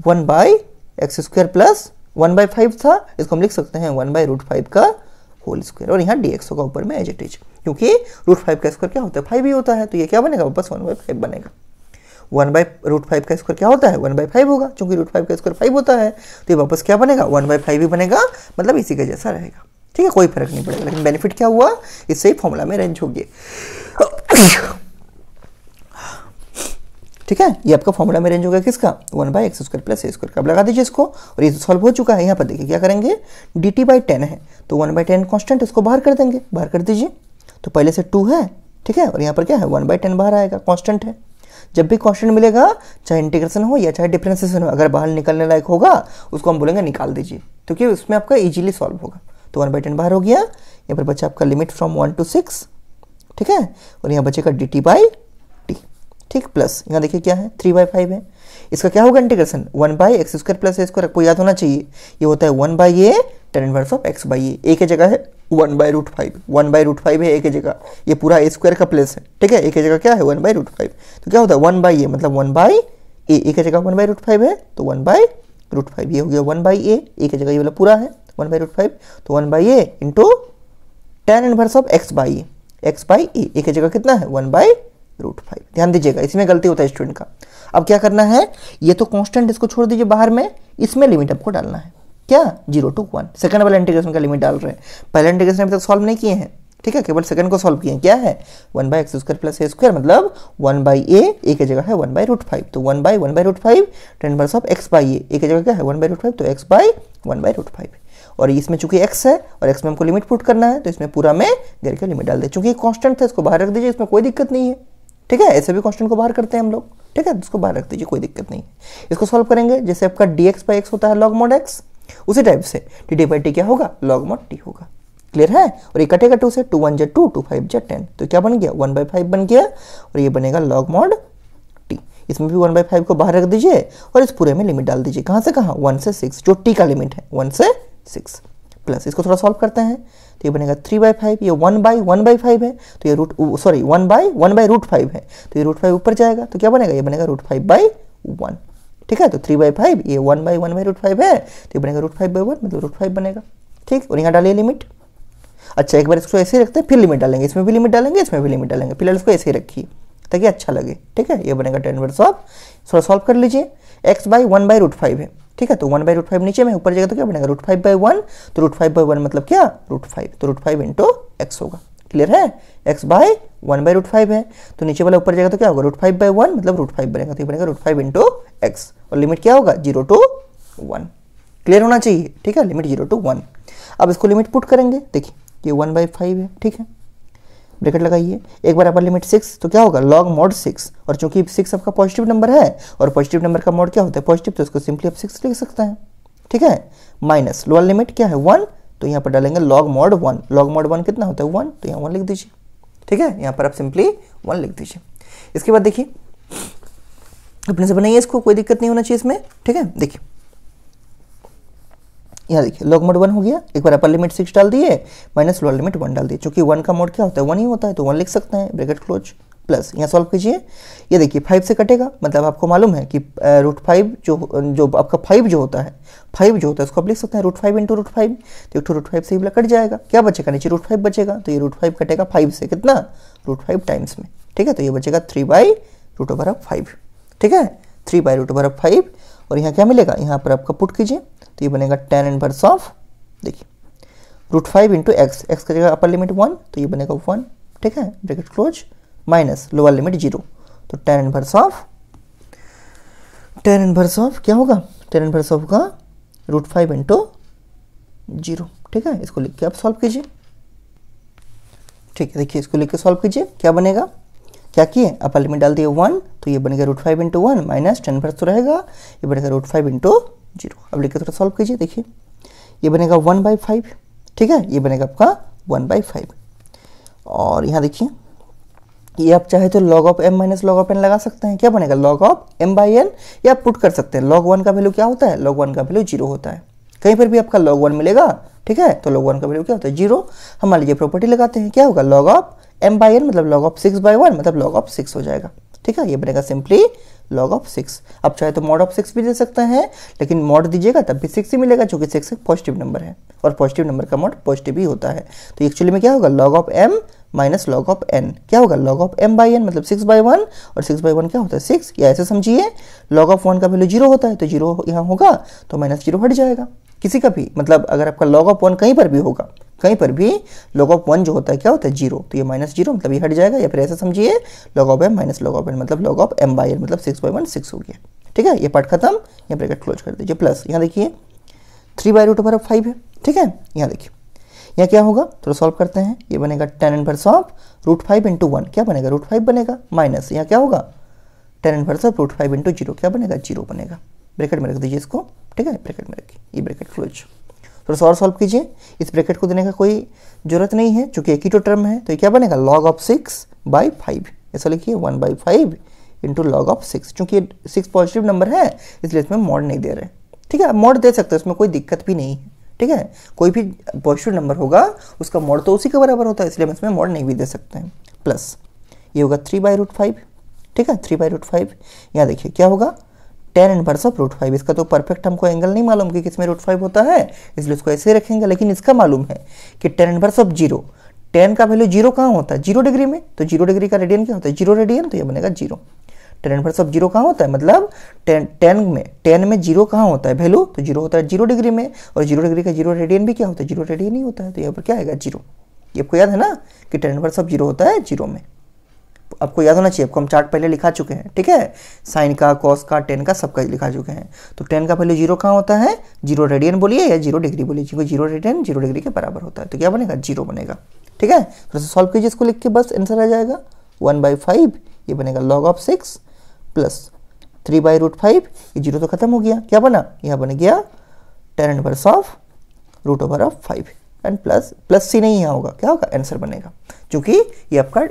1/x² प्लस 1/5 था, इसको हम लिख सकते हैं 1/√5 का होल स्क्वायर, और यहाँ dx होगा ऊपर में एज इट इज, क्योंकि √5 का स्क्वायर क्या होता है 5 ही होता है, तो ये क्या बनेगा वापस 1/5 बनेगा, 1/√5 का स्क्वायर क्या होता है 1/5 होगा, क्योंकि √5 का स्क्वायर 5 होता है, तो ये वापस क्या बनेगा 1/5 ही बनेगा, मतलब इसी के जैसा रहेगा, ठीक है, कोई फर्क नहीं पड़ेगा, लेकिन बेनिफिट क्या हुआ, इससे ही फॉर्मूला में रेंज होगी, ठीक है, ये आपका फॉर्मूला में रेंज होगा किसका 1/x² प्लस a² का, अब लगा दीजिए इसको, और ये तो सॉल्व हो चुका है, यहाँ पर देखिए क्या करेंगे dt/10 है, तो 1/10 कांस्टेंट, इसको बाहर कर देंगे, बाहर कर दीजिए, तो पहले से 2 है, ठीक है, और यहाँ पर क्या है 1/10 बाहर आएगा, कांस्टेंट है, जब भी कांस्टेंट मिलेगा चाहे इंटीग्रेशन हो या चाहे डिफरेंशिएशन हो, अगर बाहर निकलने लायक होगा उसको हम बोलेंगे निकाल दीजिए, क्योंकि उसमें आपका इजीली सॉल्व होगा, तो 1/10 बाहर हो गया, यहाँ पर बचा आपका लिमिट फ्रॉम 1 to 6, ठीक है, और यहाँ बचेगा dt/t, ठीक, प्लस यहाँ देखिए क्या है 3/5 है, इसका क्या होगा इंटीग्रेशन 1/x² प्लस a², आपको याद होना चाहिए ये होता है 1/a tan inverse of x/a, a की जगह है 1/√5 है a की जगह, ये पूरा a² का प्लेस है, ठीक है, a की जगह क्या है 1/√5, तो क्या होता है 1/a मतलब 1/a, a की जगह 1/√5 है तो 1/√5, ये हो गया 1/a, a की जगह ये वाला पूरा है 1/√5, तो 1/a into tan inverse of x/a, a की जगह कितना है 1/√5, ध्यान दीजिएगा इसमें गलती होता है स्टूडेंट का। अब क्या करना है, ये तो कांस्टेंट इसको छोड़ दीजिए बाहर में, इसमें लिमिट आपको डालना है, क्या 0 to 1, सेकंड वाला इंटीग्रेशन का लिमिट डाल रहे हैं, पहला इंटीग्रेशन अभी तक सॉल्व नहीं किए हैं, ठीक है, केवल सेकंड को सॉल्व किए हैं, क्या है 1/x² प्लस a² मतलब 1/a, a की जगह है 1/√5, तो 1/1/√5 tan inverse of x/a, a की जगह क्या है 1/√5, तो x/1/√5, और इसमें चूंकि x है और x में हमको लिमिट पुट करना है तो इसमें पूरा में घेर के लिमिट डाल दे। चूंकि कांस्टेंट था इसको बाहर रख दीजिए, इसमें कोई दिक्कत नहीं है, ठीक है। ऐसे भी कांस्टेंट को बाहर करते हैं हम लोग, ठीक है, इसको बाहर रख दीजिए, कोई दिक्कत नहीं है। इसको सॉल्व करेंगे, जैसे आपका dx बाई x होता है log mod x, उसी टाइप से dt बाई t क्या होगा, log mod t होगा। क्लियर है। और ये कटेगा 2 से, 2 1 जा 2, 2 5 जा 10, तो क्या बन गया 1/5 बन गया और ये बनेगा log mod t। इसमें भी 1/5 को बाहर रख दीजिए और इस पूरे में लिमिट डाल दीजिए, कहाँ से कहाँ, 1 से 6, जो t का लिमिट है 1 से 6। प्लस इसको थोड़ा सॉल्व करते हैं तो ये बनेगा 3/5, ये 1/5 है तो ये सॉरी 1/√5 है तो ये √5 ऊपर जाएगा तो क्या बनेगा, ये बनेगा √5/1, ठीक है। तो 3/5 ये 1/1/√5 है तो ये बनेगा √5/1 मतलब √5 बनेगा, ठीक। और यहाँ डालिए लिमिट। अच्छा एक बार इसको ऐसे ही रखते हैं, फिर लिमिट डालेंगे, इसमें भी लिमिट डालेंगे, इसमें भी लिमिट डालेंगे, फिलहाल इसको ऐसे ही रखिए ताकि अच्छा लगे, ठीक है। ये बनेगा 10 इनवर्स ऑफ, थोड़ा सॉल्व कर लीजिए, x बाई 1/√5 है, ठीक है। तो 1/√5 नीचे में, ऊपर जाएगा तो क्या बनेगा √5/1, तो √5/1 मतलब क्या, √5, तो √5 इंटू x होगा। क्लियर है। x बाई 1/√5 है तो नीचे वाला ऊपर जाएगा तो क्या होगा, √5/1 मतलब √5 बनेगा, तो ये बनेगा √5 इंटू x और लिमिट क्या होगा 0 to 1। क्लियर होना चाहिए, ठीक है, लिमिट 0 to 1। अब इसको लिमिट पुट करेंगे, देखिए ये 1/5 है, ठीक है, ब्रैकेट लगाइए। एक बार अपर लिमिट 6 तो क्या होगा log mod 6, और चूंकि 6 आपका पॉजिटिव नंबर है और पॉजिटिव नंबर का मोड क्या होता है पॉजिटिव, तो इसको सिंपली आप 6 लिख सकते हैं, ठीक है। माइनस लोअर लिमिट क्या है 1, तो यहाँ पर डालेंगे log mod 1, log mod 1 कितना होता है 1, तो यहाँ 1 लिख दीजिए, ठीक है। यहाँ पर आप सिंपली 1 लिख दीजिए। इसके बाद देखिए अपने से बनाइए इसको, कोई दिक्कत नहीं होना चाहिए इसमें, ठीक है। देखिए यहाँ देखिए log mod 1 हो गया, एक बार अपर लिमिट 6 डाल दिए माइनस लोअर लिमिट 1 डाल दिए, चूंकि 1 का मोड क्या होता है 1 ही होता है तो 1 लिख सकते हैं, ब्रैकेट क्लोज। प्लस यहाँ सॉल्व कीजिए, ये देखिए 5 से कटेगा, मतलब आपको मालूम है कि √5 जो आपका 5 जो होता है उसको आप लिख सकते हैं √5 इंटू √5, तो एक √5 से ही कट जाएगा, क्या बचेगा नीचे √5 बचेगा, तो ये √5 कटेगा 5 से, कितना √5 टाइम्स में, ठीक है। तो ये बचेगा 3/√5, ठीक है, 3/√5। और यहाँ क्या मिलेगा, यहाँ पर आपका पुट कीजिए तो ये बनेगा 10 इनवर्स ऑफ, देखिए √5 इंटू x का जगह अपर लिमिट 1 तो ये बनेगा 1, ठीक है, bracket close, minus lower limit 0, तो 10 इनवर्स ऑफ क्या होगा, 10 इनवर्स ऑफ का √5 इंटू 0, ठीक है। इसको लिख के आप सॉल्व कीजिए, ठीक है। देखिए इसको लिख के सॉल्व कीजिए, क्या बनेगा, क्या किए अपर लिमिट डाल दिए 1 तो ये बनेगा √5 इंटू 1 माइनस 10 इनवर्स तो रहेगा, ये बनेगा √5 इंटू 0। अब लिख के थोड़ा सॉल्व कीजिए, देखिए ये बनेगा 1/5, ठीक है, ये बनेगा आपका 1/5। और यहाँ देखिए ये आप चाहे तो log of m minus log of n लगा सकते हैं, क्या बनेगा log of m by n, या आप पुट कर सकते हैं log 1 का वैल्यू क्या होता है, log 1 का वैल्यू 0 होता है, कहीं पर भी आपका log 1 मिलेगा, ठीक है, तो log 1 का वैल्यू क्या होता है 0। हम मान लीजिए प्रॉपर्टी लगाते हैं, क्या होगा log of m by n मतलब log ऑफ 6/1 मतलब log ऑफ 6 हो जाएगा, ठीक है। ये बनेगा सिंपली log ऑफ 6। आप चाहे तो mod ऑफ 6 भी दे सकते हैं, लेकिन mod दीजिएगा तब भी 6 ही मिलेगा, क्योंकि 6 एक पॉजिटिव नंबर है और पॉजिटिव नंबर का mod पॉजिटिव ही होता है। तो एक्चुअली में क्या होगा log of m minus log of n, क्या होगा log of m by n मतलब 6/1 और 6/1 क्या होता है 6, या ऐसे समझिए log ऑफ 1 का वैल्यू 0 होता है तो 0 यहाँ होगा तो माइनस 0 हट जाएगा, किसी का भी मतलब अगर आपका log ऑफ 1 कहीं पर भी होगा, कहीं पर भी log ऑफ 1 जो होता है क्या होता है 0, तो ये माइनस 0 मतलब ये हट जाएगा, या फिर ऐसे समझिए log of m minus log of n मतलब log of m by n मतलब 6/1 6 हो गया, ठीक है। ये पार्ट खत्म, ये ब्रैकेट क्लोज कर दीजिए। प्लस यहाँ देखिए 3/√5 है, ठीक है। यहाँ देखिए यहाँ क्या होगा, थोड़ा सॉल्व करते हैं, ये बनेगा 10 इनवर्स ऑफ √5 इंटू 1, क्या बनेगा √5 बनेगा, माइनस यहाँ क्या होगा 10 इनवर्स ऑफ √5 इंटू 0, क्या बनेगा 0 बनेगा, ब्रैकेट में रख दीजिए इसको, ठीक है, ब्रैकेट में रखिए, ये ब्रैकेट क्लोज। थोड़ा सा और सॉल्व कीजिए, इस ब्रैकेट को देने का कोई जरूरत नहीं है क्योंकि एक ही तो टर्म है, तो ये क्या बनेगा log ऑफ 6/5, ऐसा लिखिए 1/5 इंटू log ऑफ 6, चूंकि 6 पॉजिटिव नंबर है इसलिए इसमें मॉड नहीं दे रहे, ठीक है। आप मॉड दे सकते हैं, इसमें कोई दिक्कत भी नहीं है, ठीक है। कोई भी पॉजिटिव नंबर होगा उसका मॉड तो उसी के बराबर होता है, इसलिए हम इसमें मॉड नहीं भी दे सकते हैं। प्लस ये होगा 3/√5, ठीक है, 3/√5। यहाँ देखिए क्या होगा 10 इनवर्स ऑफ √5, इसका तो परफेक्ट हमको एंगल नहीं मालूम कि किसमें √5 होता है, इसलिए इसको ऐसे ही रखेंगे, लेकिन इसका मालूम है कि 10 इनवर्स ऑफ 0, 10 का वैल्यू 0 कहाँ होता है 0 डिग्री में, तो 0 डिग्री का रेडियन क्या होता है 0 रेडियन, तो ये बनेगा 0। 10 इनवर्स ऑफ 0 कहाँ होता है, मतलब 10 में 0 कहाँ होता है वैल्यू, तो 0 होता है 0 डिग्री में, और 0 डिग्री का 0 रेडियन भी क्या होता है 0 रेडियन ही होता है, तो यहाँ पर क्या आएगा 0। ये आपको याद है ना कि 10 इनवर्स ऑफ 0 होता है 0 में। आपको याद होना चाहिए, आपको हम चार्ट पहले लिखा चुके हैं, ठीक है, साइन का, कॉस का, टेन का, सबका लिखा चुके हैं। तो टेन का पहले जीरो कहाँ होता है, जीरो रेडियन बोलिए या जीरो डिग्री बोलिए, क्योंकि जीरो रेडियन जीरो डिग्री के बराबर होता है, तो क्या बनेगा, जीरो बनेगा, ठीक है। तो सॉल्व कीजिए इसको लिख के, बस आंसर आ जाएगा 1/5, ये बनेगा log ऑफ 6 प्लस 3/5, ये जीरो तो खत्म हो गया, क्या बना, यहाँ बन गया tan inverse of √5 and plus C नहीं यहाँ होगा, क्या होगा, आंसर बनेगा, क्योंकि ये आपका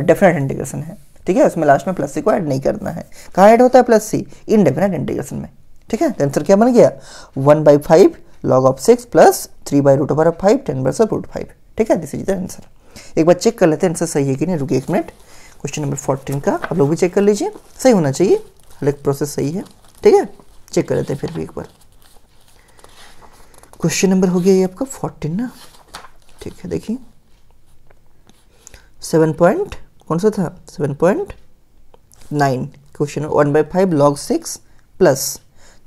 डेफिनेट इंटीग्रेशन है, ठीक है, उसमें लास्ट में प्लस सी को ऐड नहीं करना है। कहाँ ऐड होता है प्लस सी, इनडेफिनेट इंटीग्रेशन में, ठीक है। आंसर क्या बन गया, 1/5 log of 6 plus 3/5 tan inverse of √5, ठीक है, दिस इज द आंसर। एक बार चेक कर लेते हैं आंसर सही है कि नहीं, रुकिए एक मिनट। क्वेश्चन नंबर 14 का आप लोग भी चेक कर लीजिए, सही होना चाहिए, हर एक प्रोसेस सही है, ठीक है, चेक कर लेते हैं फिर भी एक बार। क्वेश्चन नंबर हो गया ये आपका 14 ना, ठीक है, देखिए 7 पॉइंट कौन सा था, 7.9, question 1/5 log 6 plus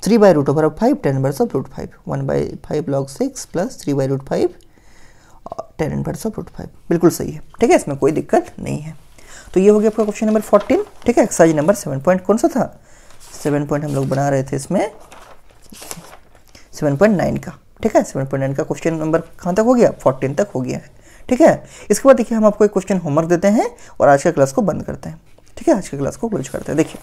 3/5 tan inverse of √5, 1/5 log 6 plus 3/5 tan inverse of √5, बिल्कुल सही है, ठीक है, इसमें कोई दिक्कत नहीं है। तो ये हो गया आपका क्वेश्चन नंबर 14, ठीक है। एक्सरसाइज नंबर 7 पॉइंट कौन सा था, 7 पॉइंट हम लोग बना रहे थे इसमें 7.9 का, ठीक है, 7.9 का क्वेश्चन नंबर कहाँ तक हो गया, 14 तक हो गया है, ठीक है। इसके बाद देखिए हम आपको एक क्वेश्चन होमवर्क देते हैं और आज का क्लास को बंद करते हैं, ठीक है, आज के क्लास को क्लोज करते हैं। देखिए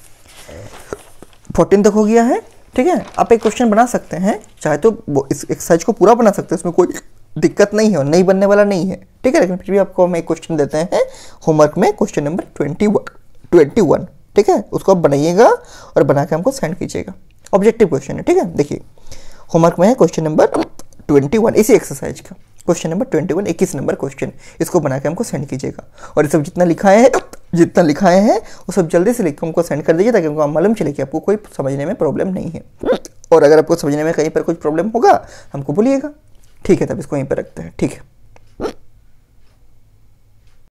14 तक हो गया है, ठीक है। आप एक क्वेश्चन बना सकते हैं, चाहे तो इस एक्सरसाइज को पूरा बना सकते हैं, इसमें कोई दिक्कत नहीं है और नहीं बनने वाला नहीं है, ठीक है, लेकिन फिर भी आपको हम एक क्वेश्चन देते हैं होमवर्क में, क्वेश्चन नंबर 21, ठीक है, उसको आप बनाइएगा और बना के हमको सेंड कीजिएगा, ऑब्जेक्टिव क्वेश्चन है, ठीक है। देखिए होमवर्क में है क्वेश्चन नंबर 21, इसी एक्सरसाइज का क्वेश्चन नंबर 21, 21 नंबर क्वेश्चन, इसको बना के हमको सेंड कीजिएगा। और ये सब जितना लिखाए हैं वो सब जल्दी से लिख के हमको सेंड कर दीजिए, ताकि हमको मालूम चले कि आपको कोई समझने में प्रॉब्लम नहीं है। और अगर आपको समझने में कहीं पर कुछ प्रॉब्लम होगा हमको बोलिएगा, ठीक है, तब इसको यहीं पर रखते हैं, ठीक है।